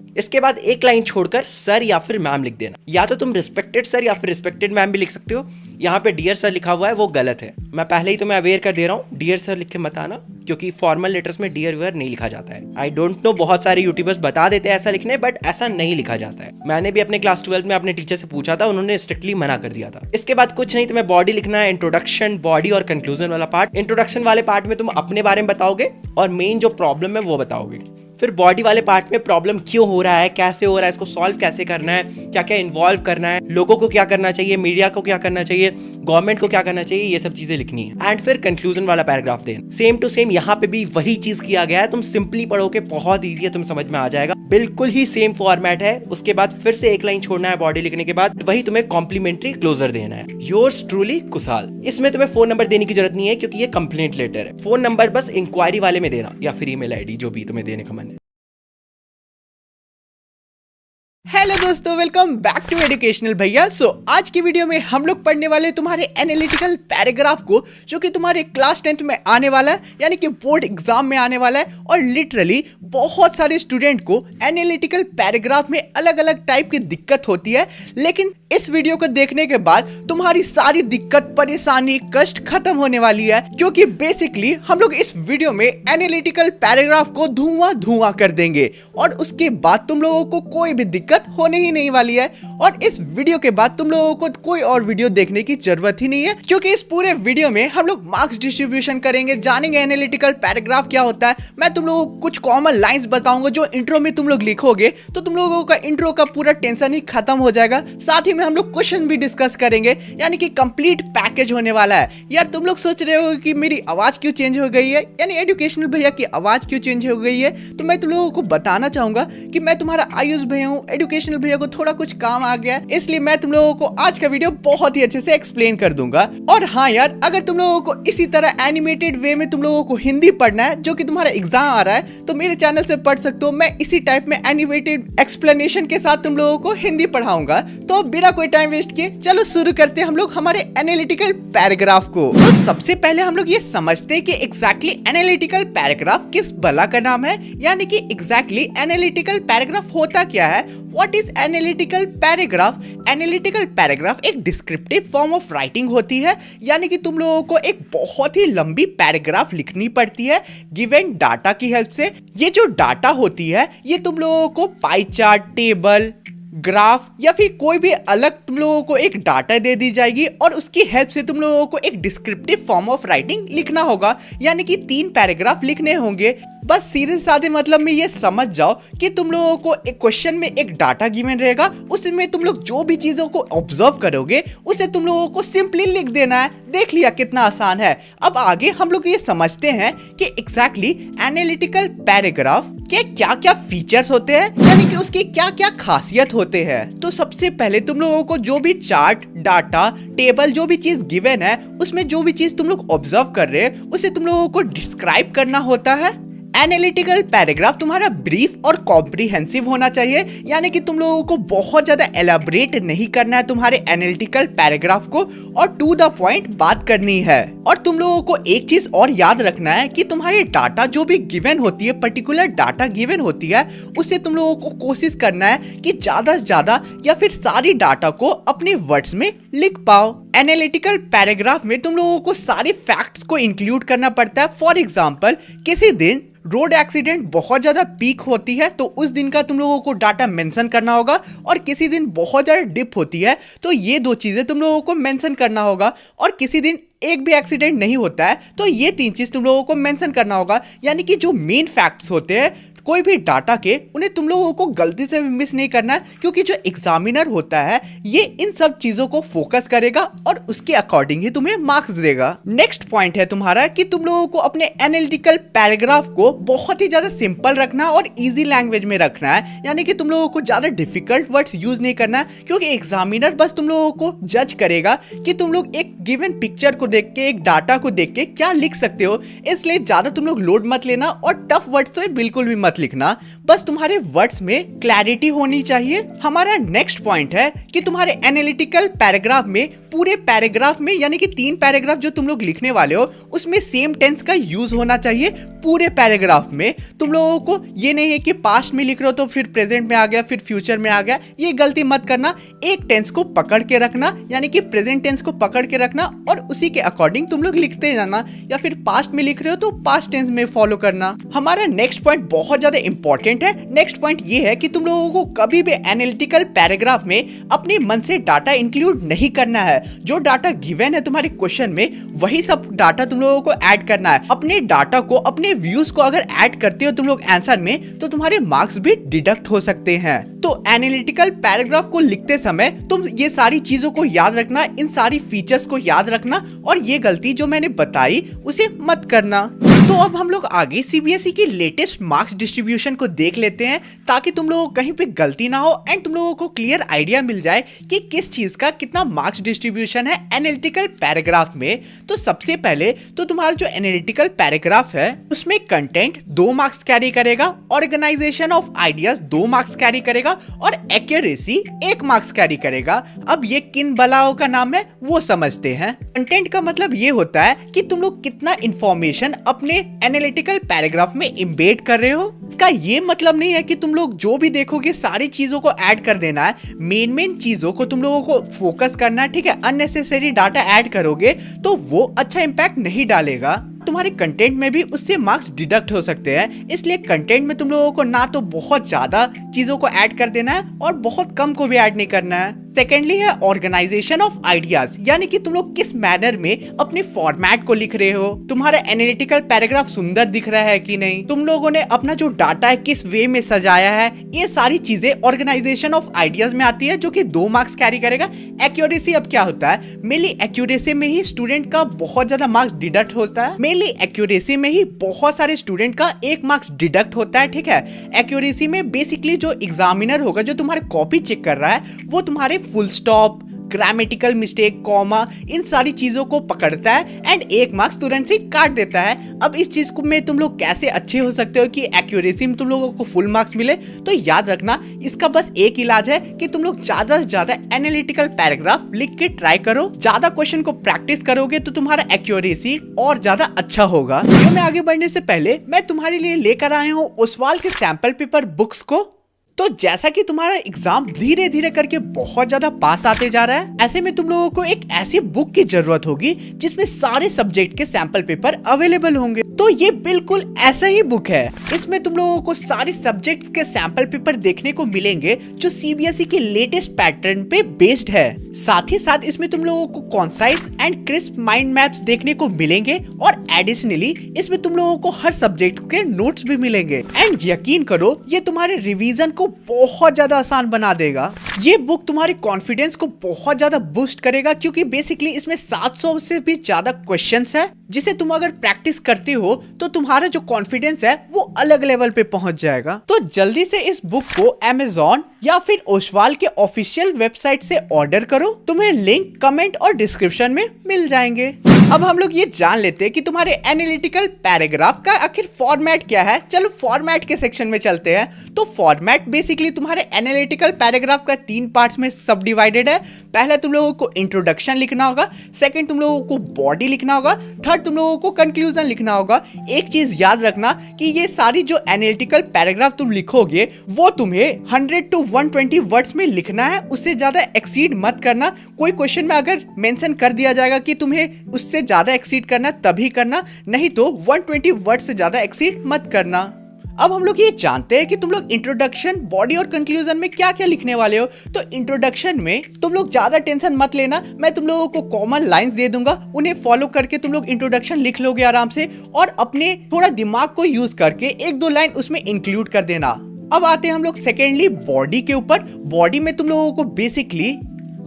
इसके बाद एक लाइन छोड़कर सर या फिर मैम लिख देना। या तो तुम रिस्पेक्टेड सर या फिर रिस्पेक्टेड मैम भी लिख सकते हो। यहाँ पे डियर सर लिखा हुआ है, वो गलत है। मैं पहले ही तुम्हें अवेयर कर दे रहा हूँ, डियर सर लिख के मत आना, क्योंकि फॉर्मल लेटर्स में डियर वेयर नहीं लिखा जाता है। आई डोंट नो, बहुत सारे यूट्यूबर्स बता देते हैं ऐसा लिखने, बट ऐसा नहीं लिखा जाता है। मैंने भी अपने क्लास 12 में अपने टीचर से पूछा था, उन्होंने स्ट्रिक्टली मना कर दिया था। इसके बाद कुछ नहीं, तुम्हें बॉडी लिखना है, इंट्रोडक्शन, बॉडी और कंक्लूजन वाला पार्ट। इंट्रोडक्शन वाले पार्ट में तुम अपने बारे में बताओगे और मेन जो प्रॉब्लम है वो बताओगे। फिर बॉडी वाले पार्ट में प्रॉब्लम क्यों हो रहा है, कैसे हो रहा है, इसको सॉल्व कैसे करना है, क्या क्या इन्वॉल्व करना है, लोगों को क्या करना चाहिए, मीडिया को क्या करना चाहिए, गवर्नमेंट को क्या करना चाहिए, ये सब चीजें लिखनी है। एंड फिर कंक्लूजन वाला पैराग्राफ देना। सेम टू सेम यहाँ पे भी वही चीज किया गया है। तुम सिंपली पढ़ोगे, बहुत ईजी है, तुम समझ में आ जाएगा। बिल्कुल ही सेम फॉर्मेट है। उसके बाद फिर से एक लाइन छोड़ना है बॉडी लिखने के बाद, वही तुम्हें कॉम्प्लीमेंट्री क्लोजर देना है, योर्स ट्रूली कुशाल। इसमें तुम्हें फोन नंबर देने की जरूरत नहीं है, क्योंकि ये कंप्लेंट लेटर है। फोन नंबर बस इंक्वायरी वाले में देना, या फिर ईमेल आईडी, जो भी तुम्हें देने का मन है। हेलो दोस्तों, वेलकम बैक टू एजुकेशनल भैया। सो आज की वीडियो में हम लोग पढ़ने वाले तुम्हारे एनालिटिकल पैराग्राफ को, जो कि तुम्हारे क्लास 10th में आने वाला है, यानी कि बोर्ड एग्जाम में आने वाला है। और लिटरली बहुत सारे स्टूडेंट को एनालिटिकल पैराग्राफ में अलग अलग टाइप की दिक्कत होती है, लेकिन इस वीडियो को देखने के बाद तुम्हारी सारी दिक्कत, परेशानी, कष्ट खत्म होने वाली है। क्योंकि बेसिकली हम लोग इस वीडियो में एनालिटिकल पैराग्राफ को धुआं धुआं कर देंगे, और उसके बाद तुम लोगों को कोई भी दिक्कत होने ही नहीं वाली है। और इस वीडियो के बाद तुम लोगों को कोई और वीडियो देखने की जरूरत ही नहीं है, क्योंकि इस पूरे वीडियो में हम लोग मार्क्स डिस्ट्रीब्यूशन करेंगे, जानेंगे एनालिटिकल पैराग्राफ क्या होता है। मैं तुम लोगों को कुछ कॉमन लाइंस बताऊंगा जो इंट्रो में तुम लोग लिखोगे, तो तुम लोगों का इंट्रो का पूरा टेंशन ही खत्म हो जाएगा। साथ ही में हम लोग क्वेश्चन भी डिस्कस करेंगे, यानी कि कंप्लीट पैकेज होने वाला है। यार तुम लोग सोच रहे हो कि मेरी आवाज क्यों चेंज हो गई है, यानी एजुकेशनल भैया की आवाज क्यों चेंज हो गई है, तो मैं तुम लोगों को बताना चाहूंगा कि मैं तुम्हारा आयुष भैया हूँ। एजुकेशनल भैया को थोड़ा कुछ काम आ गया, इसलिए मैं तुम लोगों को आज का वीडियो बहुत ही अच्छे से एक्सप्लेन कर दूंगा। और हाँ यार, अगर तुम लोगों को इसी तरह एनिमेटेड वे में तुम लोगों को हिंदी पढ़ना है, जो कि तुम्हारा एग्जाम आ रहा है, तो मेरे चैनल से पढ़ सकते हो। मैं इसी टाइप में एनिमेटेड एक्सप्लेनेशन के साथ तुम लोगों को हिंदी पढ़ाऊंगा। तो बिना कोई टाइम वेस्ट किए चलो शुरू करते हैं हम लोग हमारे एनालिटिकल पैराग्राफ को। तो सबसे पहले हम लोग ये समझते हैं कि एग्जैक्टली एनालिटिकल पैराग्राफ किस बला का नाम है, यानी कि एग्जैक्टली एनालिटिकल पैराग्राफ होता क्या है। What is analytical paragraph? Analytical paragraph एक डिस्क्रिप्टिव फॉर्म ऑफ राइटिंग होती है, यानी कि तुम लोगों को एक बहुत ही लंबी पैराग्राफ लिखनी पड़ती है गिवन डाटा की हेल्प से। ये जो डाटा होती है, ये तुम लोगों को पाई चार्ट, टेबल, ग्राफ या फिर कोई भी अलग तुम लोगों को एक डाटा दे दी जाएगी, और उसकी हेल्प से तुम लोगों को एक डिस्क्रिप्टिव फॉर्म ऑफ राइटिंग लिखना होगा, यानी कि 3 पैराग्राफ लिखने होंगे। बस सीधे साधे मतलब में ये समझ जाओ कि तुम लोगों को एक क्वेश्चन में एक डाटा गिवन रहेगा, उसमें तुम लोग जो भी चीजों को ऑब्जर्व करोगे उसे तुम लोगों को सिंपली लिख देना है। देख लिया कितना आसान है। अब आगे हम लोग ये समझते हैं कि एग्जैक्टली एनालिटिकल पैराग्राफ के क्या क्या फीचर्स होते हैं, यानी कि उसकी क्या क्या खासियत होते हैं। तो सबसे पहले तुम लोगों को जो भी चार्ट, डाटा, टेबल, जो भी चीज गिवन है उसमें जो भी चीज तुम लोग ऑब्जर्व कर रहे हैं उसे तुम लोगों को डिस्क्राइब करना होता है। एनालिटिकल पैराग्राफ तुम्हारा ब्रीफ और कॉम्प्रिहेंसिव होना चाहिए, यानी कि तुम लोगों को बहुत ज्यादा एलाबरेट नहीं करना है तुम्हारे एनालिटिकल पैराग्राफ को, और टू द पॉइंट बात करनी है। और तुम लोगों को एक चीज और याद रखना है कि तुम्हारे डाटा जो भी गिवन होती है, पर्टिकुलर डाटा गिवन होती है, उससे तुम लोगों को कोशिश करना है कि ज्यादा से ज्यादा या फिर सारी डाटा को अपने वर्ड्स में लिख पाओ। एनालिटिकल पैराग्राफ में तुम लोगों को सारे फैक्ट्स को इंक्लूड करना पड़ता है। फॉर एग्जाम्पल, किसी दिन रोड एक्सीडेंट बहुत ज्यादा पीक होती है तो उस दिन का तुम लोगों को डाटा मेंशन करना होगा, और किसी दिन बहुत ज्यादा डिप होती है तो ये दो चीजें तुम लोगों को मेंशन करना होगा, और किसी दिन एक भी एक्सीडेंट नहीं होता है तो ये तीन चीज तुम लोगों को मेंशन करना होगा। यानी कि जो मेन फैक्ट्स होते हैं कोई भी डाटा के, उन्हें तुम लोगों को गलती से भी मिस नहीं करना है, क्योंकि जो एग्जामिनर होता है ये इन सब चीजों को फोकस करेगा और उसके अकॉर्डिंग ही तुम्हें मार्क्स देगा। नेक्स्ट पॉइंट है तुम्हारा कि तुम लोगों को अपने एनालिटिकल पैराग्राफ को बहुत ही ज्यादा सिंपल रखना और इजी लैंग्वेज में रखना है, यानी कि तुम लोगों को ज्यादा डिफिकल्ट वर्ड्स यूज नहीं करना है, क्योंकि एग्जामिनर बस तुम लोगों को जज करेगा कि तुम लोग एक गिवन पिक्चर को देख के, एक डाटा को देख के क्या लिख सकते हो। इसलिए ज्यादा तुम लोग लोड मत लेना और टफ वर्ड्स तो बिल्कुल भी मत लिखना, बस तुम्हारे वर्ड्स में क्लैरिटी होनी चाहिए। हमारा नेक्स्ट पॉइंट है कि तुम्हारे एनालिटिकल पैराग्राफ में, पूरे पैराग्राफ में, यानी कि 3 पैराग्राफ जो तुम लोग लिखने वाले हो उसमें सेम टेंस का यूज होना चाहिए। पूरे पैराग्राफ में तुम लोगों को ये नहीं है कि पास्ट में लिख रहे हो तो फिर प्रेजेंट में आ गया, फिर फ्यूचर में आ गया, ये गलती मत करना। एक टेंस को पकड़ के रखना, यानी कि प्रेजेंट टेंस को पकड़ के रखना और उसी के अकॉर्डिंग तुम लोग लिखते जाना, या फिर पास्ट में लिख रहे हो तो पास्ट टेंस में फॉलो करना। हमारा नेक्स्ट पॉइंट बहुत ज्यादा इंपॉर्टेंट है। नेक्स्ट पॉइंट ये है कि तुम लोगों को कभी भी एनालिटिकल पैराग्राफ में अपने मन से डाटा इंक्लूड नहीं करना है। जो डाटा गिवन है तुम्हारे क्वेश्चन में वही सब डाटा तुम लोगों को ऐड करना है। अपने डाटा को, अपने व्यूज को अगर ऐड करते हो तुम लोग आंसर में तो तुम्हारे मार्क्स भी डिडक्ट हो सकते हैं। तो एनालिटिकल पैराग्राफ को लिखते समय तुम ये सारी चीजों को याद रखना, इन सारी फीचर्स को याद रखना, और ये गलती जो मैंने बताई उसे मत करना। तो अब हम लोग आगे सीबीएसई की लेटेस्ट मार्क्स डिस्ट्रीब्यूशन को देख लेते हैं, ताकि तुम लोगों को कहीं पे गलती ना हो एंड तुम लोगों को क्लियर आइडिया मिल जाए कि किस चीज का कितना मार्क्स डिस्ट्रीब्यूशन है एनालिटिकल पैराग्राफ में। तो सबसे पहले तो तुम्हारा जो एनालिटिकल पैराग्राफ है उसमें कंटेंट 2 मार्क्स कैरी करेगा, organisation of ideas 2 marks carry करेगा और एक्यूरेसी 1 मार्क्स कैरी करेगा। अब ये किन बलाओं का नाम है वो समझते हैं। कंटेंट का मतलब ये होता है कि तुम लोग कितना इंफॉर्मेशन अपने एनालिटिकल पैराग्राफ में इम्बेड कर रहे हो। इसका ये मतलब नहीं है कि तुम लोग जो भी देखोगे सारी चीजों को ऐड कर देना है, मेन चीजों को तुम लोगों को फोकस करना है, ठीक है। अननेसेसरी डाटा ऐड करोगे तो वो अच्छा इंपैक्ट नहीं डालेगा, तुम्हारे कंटेंट में भी उससे मार्क्स डिडक्ट हो सकते हैं। इसलिए कंटेंट में तुम लोगों को ना तो बहुत ज्यादा चीजों को ऐड कर देना है और बहुत कम को भी ऐड नहीं करना है। सेकेंडली है ऑर्गेनाइजेशन ऑफ आइडियाज, यानी कि तुम लोग किस मैनर में अपने फॉर्मेट को लिख रहे हो, तुम्हारा एनालिटिकल पैराग्राफ सुंदर दिख रहा है कि नहीं, तुम लोगों ने अपना जो डाटा है किस वे में सजाया है, ये सारी चीजें ऑर्गेनाइजेशन ऑफ आइडियाज में आती है, जो कि 2 मार्क्स कैरी करेगा। एक्यूरेसी अब क्या होता है, मेनली एक्यूरेसी में ही स्टूडेंट का बहुत ज्यादा मार्क्स डिडक्ट होता है। मेनली एक्यूरेसी में ही बहुत सारे स्टूडेंट का 1 मार्क्स डिडक्ट होता है, ठीक है। एक्यूरेसी में बेसिकली जो एग्जामिनर होगा, जो तुम्हारे कॉपी चेक कर रहा है, वो तुम्हारे full stop, grammatical mistake, comma, इन सारी चीजों को पकड़ता है एंड 1 मार्क्स तुरंत ही काट देता है। अब इस चीज में तुम लोग कैसे अच्छे हो सकते हो कि एक्यूरेसी में तुम लोगों को फुल मार्क्स मिले, तो याद रखना इसका बस एक इलाज है कि तुम लोग ज्यादा से ज्यादा एनालिटिकल पैराग्राफ लिख के ट्राई करो। ज्यादा क्वेश्चन को प्रैक्टिस करोगे तो तुम्हारा एक्यूरेसी और ज्यादा अच्छा होगा। वीडियो में आगे बढ़ने से पहले मैं तुम्हारे लिए लेकर आया हूँ ओसवाल के सैंपल पेपर बुक्स को। तो जैसा कि तुम्हारा एग्जाम धीरे धीरे करके बहुत ज्यादा पास आते जा रहा है, ऐसे में तुम लोगों को एक ऐसी बुक की जरूरत होगी जिसमें सारे सब्जेक्ट के सैंपल पेपर अवेलेबल होंगे। तो ये बिल्कुल ऐसा ही बुक है। इसमें तुम लोगों को सारे सब्जेक्ट्स के सैंपल पेपर देखने को मिलेंगे जो सीबीएसई के लेटेस्ट पैटर्न पे बेस्ड है। साथ ही साथ इसमें तुम लोगों को concise and crisp mind maps देखने को मिलेंगे और एडिशनली इसमें तुम लोगों को हर सब्जेक्ट के नोट्स भी मिलेंगे। एंड यकीन करो ये तुम्हारे रिवीजन को बहुत ज्यादा आसान बना देगा। ये बुक तुम्हारे कॉन्फिडेंस को बहुत ज्यादा बूस्ट करेगा क्योंकि बेसिकली इसमें 700 से भी ज्यादा क्वेश्चंस है जिसे तुम अगर प्रैक्टिस करते हो तो तुम्हारा जो कॉन्फिडेंस है वो अलग लेवल पे पहुंच जाएगा। तो जल्दी से इस बुक को अमेज़न या फिर ओसवाल के ऑफिशियल वेबसाइट से ऑर्डर करो। तुम्हें लिंक कमेंट और डिस्क्रिप्शन में मिल जाएंगे। अब हम लोग ये जान लेते हैं कि तुम्हारे एनालिटिकल पैराग्राफ का आखिर फॉर्मेट क्या है। चलो फॉर्मेट के सेक्शन में चलते हैं। तो फॉर्मेट बेसिकली तुम्हारे एनालिटिकल पैराग्राफ का 3 पार्ट्स में सब डिवाइडेड है। पहले तुम लोगों को इंट्रोडक्शन लिखना होगा, सेकंड तुम लोगों को बॉडी लिखना होगा, थर्ड तुम लोगों को कंक्लूजन लिखना होगा। एक चीज याद रखना कि ये सारी जो एनालिटिकल पैराग्राफ तुम लिखोगे वो तुम्हें 100 to 120 वर्ड्स में लिखना है। उससे ज्यादा एक्सीड मत करना। कोई क्वेश्चन में अगर मेंशन कर दिया जाएगा कि तुम्हें उससे ज्यादा एक्सीड करना तभी करना, नहीं तो 120 वर्ड से ज्यादा एक्सीड मत करना। अब हम लोग ये जानते हैं कि तुम लोग इंट्रोडक्शन, बॉडी और कंक्लूजन में क्या क्या लिखने वाले हो। तो इंट्रोडक्शन में तुम लोग ज्यादा टेंशन मत लेना, मैं तुम लोगों को कॉमन लाइंस दे दूंगा, उन्हें फॉलो करके तुम लोग इंट्रोडक्शन लिख लोगे आराम से और अपने थोड़ा दिमाग को यूज करके 1-2 लाइन उसमें इंक्लूड कर देना। अब आते हैं हम लोग सेकेंडली बॉडी के ऊपर। बॉडी में तुम लोगों को बेसिकली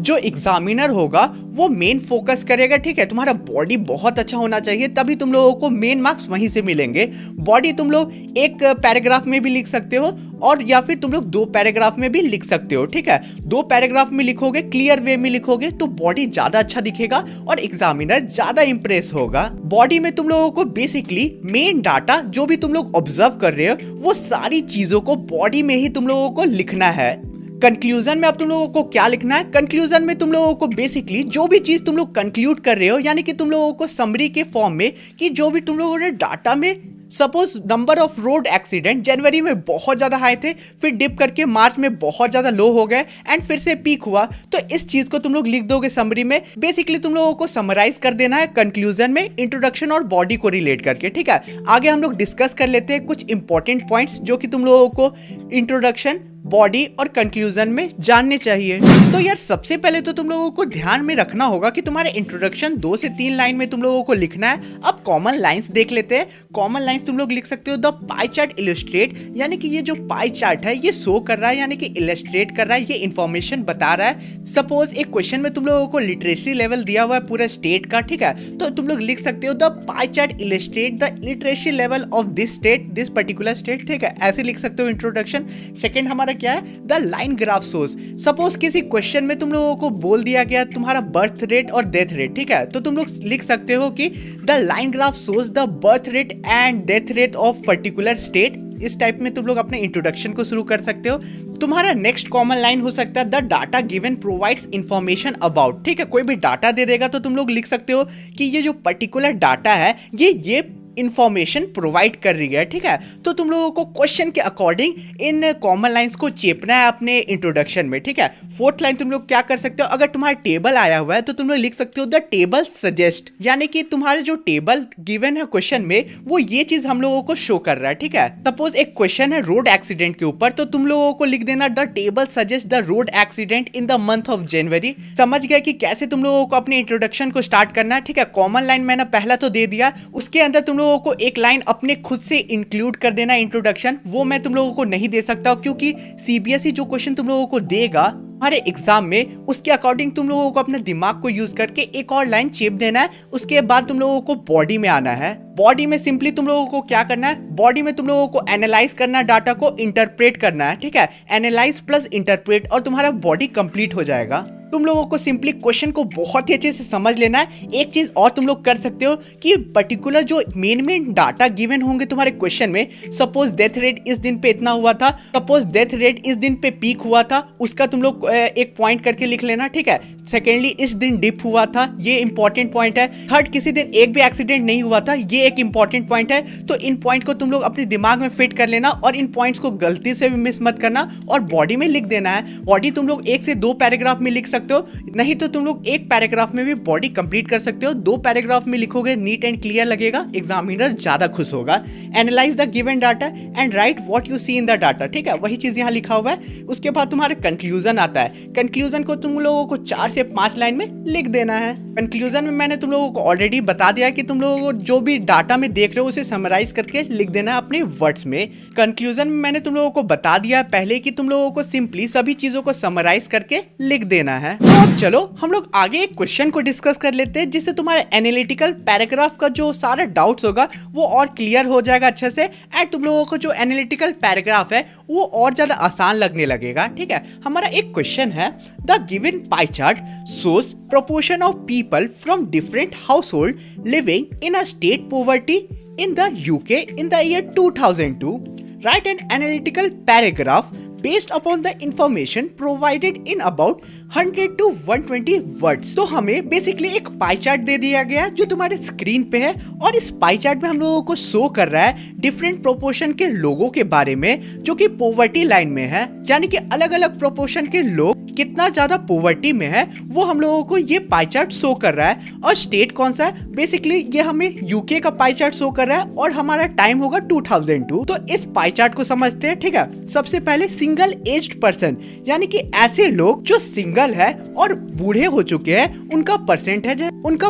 जो एग्जामिनर होगा वो मेन फोकस करेगा, ठीक है। तुम्हारा बॉडी बहुत अच्छा होना चाहिए तभी तुम लोगों को मेन मार्क्स वहीं से मिलेंगे। बॉडी तुम लोग एक पैराग्राफ में भी लिख सकते हो और या फिर तुम लोग 2 पैराग्राफ में भी लिख सकते हो, ठीक है। 2 पैराग्राफ में लिखोगे, क्लियर वे में लिखोगे तो बॉडी ज्यादा अच्छा दिखेगा और एग्जामिनर ज्यादा इंप्रेस होगा। बॉडी में तुम लोगों को बेसिकली मेन डाटा जो भी तुम लोग ऑब्जर्व कर रहे हो वो सारी चीजों को बॉडी में ही तुम लोगों को लिखना है। कंक्लूजन में अब तुम लोगों को क्या लिखना है। कंक्लूजन में तुम लोगों को बेसिकली जो भी चीज तुम लोग कंक्लूड कर रहे हो, यानी कि तुम लोगों को समरी के फॉर्म में कि जो भी तुम लोगों ने डाटा में suppose number of road accident जनवरी में बहुत ज्यादा हाई थे, फिर डिप करके मार्च में बहुत ज्यादा लो हो गए एंड फिर से पीक हुआ, तो इस चीज को तुम लोग लिख दोगे समरी में। बेसिकली तुम लोगों को समराइज कर देना है कंक्लूजन में इंट्रोडक्शन और बॉडी को रिलेट करके, ठीक है। आगे हम लोग डिस्कस कर लेते हैं कुछ इंपॉर्टेंट पॉइंट्स जो कि तुम लोगों को इंट्रोडक्शन, बॉडी और कंक्लूजन में जानने चाहिए। तो यार सबसे पहले तो तुम लोगों को ध्यान में रखना होगा कि तुम्हारे इंट्रोडक्शन 2 से 3 लाइन में तुम लोगों को लिखना है। अब कॉमन लाइंस देख लेते हैं। कॉमन लाइंस तुम लोग लिख सकते हो द पाई चार्ट इलस्ट्रेट, यानी कि ये जो पाई चार्ट है ये शो कर रहा है, यानी कि इलस्ट्रेट कर रहा है, ये इंफॉर्मेशन बता रहा है। सपोज एक क्वेश्चन में तुम लोगों को लिटरेसी लेवल दिया हुआ है पूरा स्टेट का, ठीक है, तो तुम लोग लिख सकते हो the pie chart illustrate the literacy level of this state, this particular state, ठीक है, ऐसे लिख सकते हो इंट्रोडक्शन। सेकंड हमारा क्या है, the line graph source. Suppose किसी क्वेश्चन में तुम लोगों को बोल दिया गया तुम्हारा बर्थ रेट और डेथ रेट, ठीक है, तो तुम लोग लिख सकते हो कि the line graph source the birth rate and death rate of particular state. इस टाइप में तुम लोग अपने इंट्रोडक्शन को शुरू कर सकते हो। तुम्हारा नेक्स्ट कॉमन लाइन हो सकता है the data given provides information about, ठीक है, कोई भी डाटा दे देगा तो तुम लोग लिख सकते हो कि ये जो पर्टिकुलर डाटा है ये इंफॉर्मेशन प्रोवाइड कर रही है, ठीक है। तो तुम लोगों को क्वेश्चन के अकॉर्डिंग इन कॉमन लाइंस को चेपना है अपने इंट्रोडक्शन में, ठीक है। फोर्थ लाइन तुम लोग क्या कर सकते हो, अगर तुम्हारा टेबल आया हुआ है तो तुम लोग लिख सकते हो द टेबल सजेस्ट, यानी कि तुम्हारे जो टेबल गिवन है क्वेश्चन में वो ये चीज हम लोगों को शो कर रहा है, ठीक है। सपोज एक क्वेश्चन है रोड एक्सीडेंट के ऊपर, तो तुम लोगों को लिख देना the table suggest the road accident in the month of January. समझ गए कि कैसे तुम लोगों को अपने इंट्रोडक्शन को स्टार्ट करना है, ठीक है। कॉमन लाइन मैंने पहला तो दे दिया, उसके अंदर तुम लोगों को एक लाइन अपने खुद से इंक्लूड कर देना इंट्रोडक्शन। वो मैं तुम लोगों को नहीं दे सकता क्योंकि सीबीएसई जो क्वेश्चन तुम लोगों को देगा हमारे एग्जाम में उसके अकॉर्डिंग तुम लोगों को अपने दिमाग को यूज करके एक और लाइन चेप देना है। उसके बाद तुम लोगों को बॉडी में आना है। बॉडी में सिंपली तुम लोगों को क्या करना है, बॉडी में तुम लोगों को एनालाइज करना है, डाटा को इंटरप्रेट करना है, ठीक है। एनालाइज प्लस इंटरप्रेट और तुम्हारा बॉडी कंप्लीट हो जाएगा। तुम लोगों को सिंपली क्वेश्चन को बहुत ही अच्छे से समझ लेना है। एक चीज और तुम लोग कर सकते हो कि पर्टिकुलर जो मेन डाटा गिवन होंगे तुम्हारे क्वेश्चन में, सपोज डेथ रेट इस दिन पे इतना हुआ था, सपोज डेथ रेट इस दिन पे पीक हुआ था, उसका तुम लोग एक पॉइंट करके लिख लेना, ठीक है। सेकेंडली इस दिन डिप हुआ था, ये इंपॉर्टेंट पॉइंट है। थर्ड किसी दिन एक भी एक्सीडेंट नहीं हुआ था, ये एक इंपॉर्टेंट पॉइंट है। तो इन पॉइंट को तुम लोग अपने दिमाग में फिट कर लेना और इन पॉइंट्स को गलती से भी मिस मत करना और बॉडी में लिख देना है। बॉडी तुम लोग 1 से 2 पैराग्राफ में लिख सकते हो, नहीं तो तुम लोग एक पैराग्राफ में भी बॉडी कंप्लीट कर सकते हो। 2 पैराग्राफ में लिखोगे, नीट एंड क्लियर लगेगा, एग्जामिनर ज्यादा खुश होगा। Analyse the given data and write what you see in the data, ठीक है, वही चीज यहाँ लिखा हुआ है। उसके बाद तुम्हारा कंक्लूजन आता है। कंक्लूजन को तुम लोगों को 4 से 5 लाइन में लिख देना है। कंक्लूजन में मैंने तुम लोगों को ऑलरेडी बता दिया कि तुम लोगों को जो भी डाटा में देख रहे हो उसे समराइज करके लिख देना है अपने वर्ड्स में। कंक्लूजन में मैंने तुम लोगों को बता दिया पहले कि तुम लोगों को सिंपली सभी चीजों को समराइज करके लिख देना है। तो अब चलो हम लोग आगे एक क्वेश्चन को डिस्कस कर लेते हैं, जिससे तुम्हारे एनालिटिकल पैराग्राफ का जो सारा डाउट्स होगा वो और क्लियर हो जाएगा अच्छे से, एंड तुम लोगों को जो एनालिटिकल पैराग्राफ है वो और ज्यादा आसान लगने लगेगा, ठीक है। हमारा एक क्वेश्चन है, the given pie chart shows proportion of people from different household living in a state poverty in the UK in the year 2002. Write an analytical paragraph based upon the information provided in about 100 to 120 words। तो हमें basically एक pie chart दे दिया गया है जो तुम्हारे screen पे है, और इस पाई चार्ट में हम लोगों को शो कर रहा है डिफरेंट प्रोपोर्शन के लोगों के बारे में जो कि पॉवर्टी लाइन में है, यानी कि अलग अलग प्रोपोर्शन के लोग कितना ज्यादा पॉवर्टी में है वो हम लोगों को ये पाई चार्ट शो कर रहा है। और स्टेट कौन सा है, बेसिकली ये हमें यूके का पाई चार्ट शो कर रहा है और हमारा टाइम होगा 2002। तो इस पाई चार्ट को समझते हैं, ठीक है। सबसे पहले सिंगल एज्ड पर्सन, यानी कि ऐसे लोग जो सिंगल है और बूढ़े हो चुके हैं, उनका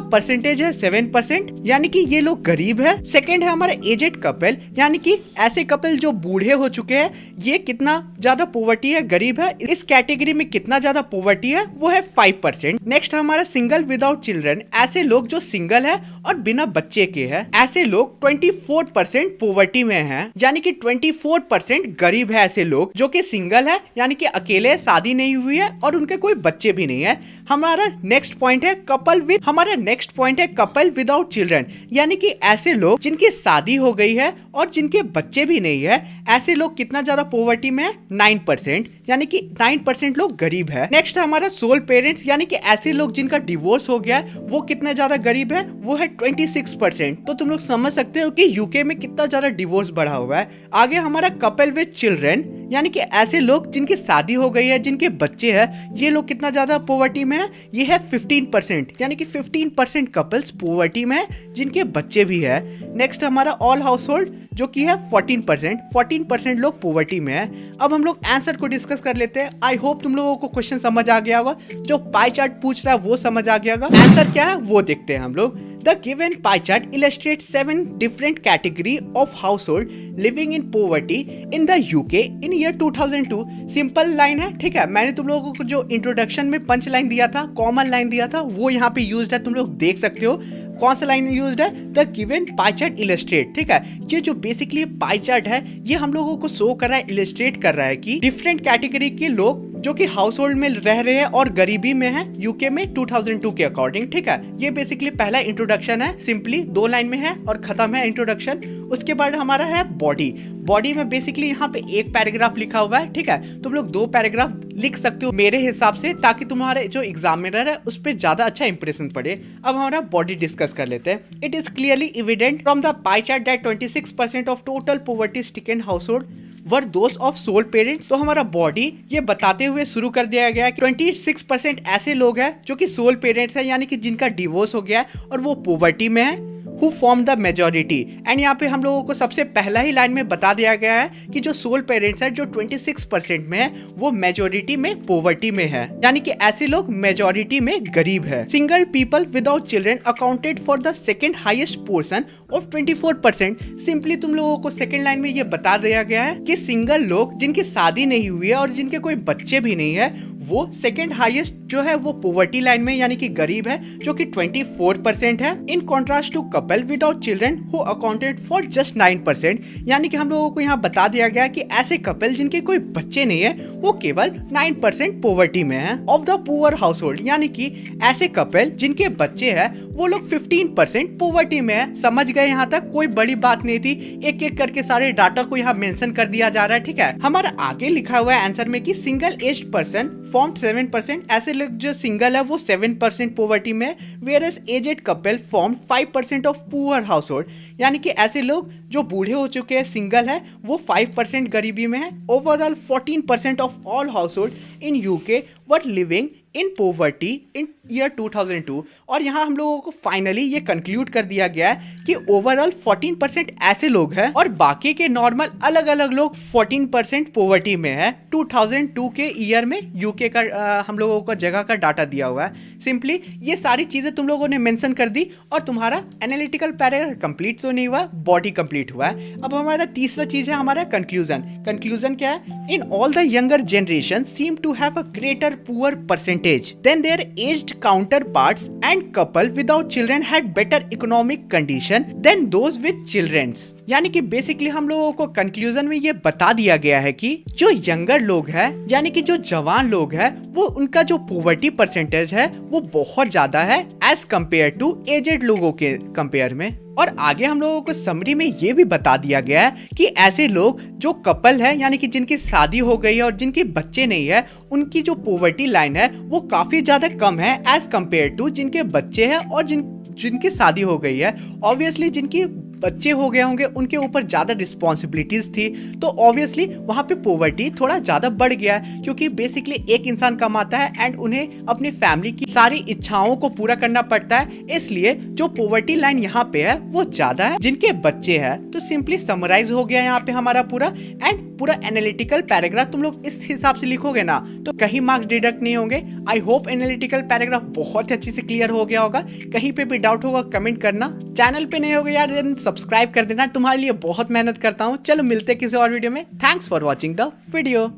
परसेंटेज है 7%, यानी कि ये लोग गरीब है। सेकेंड है हमारा एजेड कपल, यानी कि ऐसे कपल जो बूढ़े हो चुके हैं, ये कितना ज्यादा पॉवर्टी है, गरीब है। इस कैटेगरी में कितना ज्यादा पॉवर्टी है वो है 5%। नेक्स्ट हमारा सिंगल विदाउट चिल्ड्रन, ऐसे लोग जो सिंगल है और बिना बच्चे के है, ऐसे लोग 24% पॉवर्टी में है, यानी कि 24% गरीब है ऐसे लोग जो कि सिंगल है, यानी कि अकेले, शादी नहीं हुई है और उनके कोई बच्चे भी नहीं है। हमारा नेक्स्ट पॉइंट है कपल विदाउट चिल्ड्रन, यानी कि ऐसे लोग जिनकी शादी हो गई है और जिनके बच्चे भी नहीं है, ऐसे लोग कितना ज्यादा पॉवर्टी में है, 9%, यानी कि 9% लोग गरीब है। नेक्स्ट हमारा सोल पेरेंट्स, यानी कि ऐसे लोग जिनका डिवोर्स हो गया, वो कितना ज्यादा गरीब है, वो है 26%। तो तुम लोग समझ सकते हो कि यूके में कितना ज्यादा डिवोर्स बढ़ा हुआ है। आगे हमारा कपल विद चिल्ड्रन, यानी कि ऐसे लोग जिनकी शादी हो गई है, जिनके बच्चे हैं, ये लोग कितना ज्यादा पॉवर्टी में है, ये है 15%, यानी कि 15% कपल्स पॉवर्टी में है जिनके बच्चे भी है। नेक्स्ट हमारा ऑल हाउस होल्ड, जो कि है 14% लोग पॉवर्टी में है। अब हम लोग आंसर को डिस्कस कर लेते हैं। आई होप तुम लोगों को क्वेश्चन समझ आ गया होगा, जो पाई चार्ट पूछ रहा है वो समझ आ गया होगा। आंसर क्या है वो देखते हैं हम लोग। The given pie chart illustrates 7 different category of household living in poverty in the UK in year 2002। Simple line है, ठीक है। मैंने तुम लोगों को जो इंट्रोडक्शन में पंच लाइन दिया था, कॉमन लाइन दिया था, वो यहाँ पे यूज्ड है, तुम लोग देख सकते हो। कौन सा लाइन यूज्ड है, the given pie chart illustrate, ठीक है। ये जो बेसिकली पाई चार्ट है ये हम लोगों को शो कर रहा है, इलस्ट्रेट कर रहा है कि डिफरेंट कैटेगरी के लोग जो कि हाउस होल्ड में रह रहे हैं और गरीबी में है यूके में 2002 के अकॉर्डिंग, ठीक है। ये बेसिकली पहला इंट्रोडक्शन है, सिंपली 2 लाइन में है और खत्म है इंट्रोडक्शन। उसके बाद हमारा है बॉडी में बेसिकली यहाँ पे एक पैराग्राफ लिखा हुआ है, ठीक है। तुम लोग 2 पैराग्राफ लिख सकते हो मेरे हिसाब से, ताकि तुम्हारे जो एग्जामिनर है उस पर ज्यादा अच्छा इंप्रेशन पड़े। अब हमारा बॉडी डिस्कस कर लेते हैं। It is clearly evident from the pie chart that 26% of total poverty stricken household were those of sole parents. तो हमारा बॉडी ये बताते हुए शुरू कर दिया गया कि 26% ऐसे लोग हैं जो कि सोल पेरेंट्स हैं, यानी कि जिनका डिवोर्स हो गया है और वो पॉवर्टी में है, who form the majority। And यहाँ पे हम लोगों को सबसे पहला ही लाइन में बता दिया गया है कि जो सोल पेरेंट्स है जो 26% में है वो मेजोरिटी में पॉवर्टी में है, यानी कि ऐसे लोग मेजोरिटी में गरीब है। Single people without children accounted for the second highest portion of 24%। Simply तुम लोगों को सेकेंड लाइन में ये बता दिया गया है कि सिंगल लोग जिनकी शादी नहीं हुई है और जिनके कोई बच्चे भी नहीं है वो सेकंड हाईएस्ट जो है वो पॉवर्टी लाइन में यानी कि गरीब है, जो कि 24% है, in contrast to couple without children who accounted for just 9%। यानी कि हम लोगों को यहाँ बता दिया गया कि ऐसे कपल जिनके कोई बच्चे नहीं है वो केवल 9% पॉवर्टी में है। Of the poor household यानी कि ऐसे कपल जिनके बच्चे हैं वो लोग 15% पॉवर्टी में है। समझ गए? यहाँ तक कोई बड़ी बात नहीं थी, एक एक करके सारे डाटा को यहाँ मेंशन कर दिया जा रहा है। ठीक है, हमारा आगे लिखा हुआ है आंसर में कि सिंगल एज्ड पर्सन फॉर्म 7%, ऐसे लोग जो सिंगल है वो 7% पॉवर्टी में, whereas aged couple form 5% of poor household, यानी कि ऐसे लोग जो बूढ़े हो चुके हैं सिंगल है वो 5% गरीबी में है। Overall 14% of all house hold in UK were living in poverty in year 2002। और यहाँ हम लोगों को फाइनली ये कंक्लूड कर दिया गया है कि ओवरऑल 14% ऐसे लोग हैं और बाकी के नॉर्मल अलग अलग लोग 14% पॉवर्टी में है। 2002 के ईयर में यूके का हम लोगों को जगह का डाटा दिया हुआ है। सिंपली ये सारी चीजें तुम लोगों ने मेंशन कर दी और तुम्हारा एनालिटिकल पैराग्राफ कंप्लीट तो नहीं हुआ, बॉडी कंप्लीट हुआ है। अब हमारा तीसरा चीज है हमारा कंक्लूजन। कंक्लूजन क्या है? In all the younger generation seem to have a greater poor percentage than their aged counterparts and couple without children had better economic condition than those with childrens. यानी कि बेसिकली हम लोगों को conclusion में ये बता दिया गया है कि जो यंगर लोग हैं यानी कि जो जवान लोग हैं वो उनका जो पॉवर्टी परसेंटेज है वो बहुत ज्यादा है एज कंपेयर टू एजेड लोगों के कंपेयर में। और आगे हम लोगों को समरी में ये भी बता दिया गया है कि ऐसे लोग जो कपल है यानी कि जिनकी शादी हो गई है और जिनके बच्चे नहीं है उनकी जो पॉवर्टी लाइन है वो काफी ज्यादा कम है एज कंपेयर टू जिनके बच्चे हैं और जिनकी शादी हो गई है। ऑब्वियसली जिनकी बच्चे हो गए होंगे उनके ऊपर ज्यादा रिस्पॉन्सिबिलिटीज थी, तो ऑब्वियसली वहां पे पॉवर्टी थोड़ा ज्यादा बढ़ गया है, क्योंकि बेसिकली एक इंसान कमाता है एंड उन्हें अपनी फैमिली की सारी इच्छाओं को पूरा करना पड़ता है, इसलिए जो पॉवर्टी लाइन यहाँ पे है वो ज्यादा है जिनके बच्चे हैं। तो सिंपली समराइज हो गया यहाँ पे हमारा पूरा एंड पूरा एनालिटिकल पैराग्राफ तुम लोग इस हिसाब से लिखोगे ना तो कहीं मार्क्स डिडक्ट नहीं होंगे। आई होप एनालिटिकल पैराग्राफ बहुत अच्छे से क्लियर हो गया होगा। कहीं पे भी डाउट होगा कमेंट करना। चैनल पे नहीं होगा यार सब्सक्राइब कर देना, तुम्हारे लिए बहुत मेहनत करता हूँ। चलो मिलते किसी और वीडियो में। Thanks for watching the video.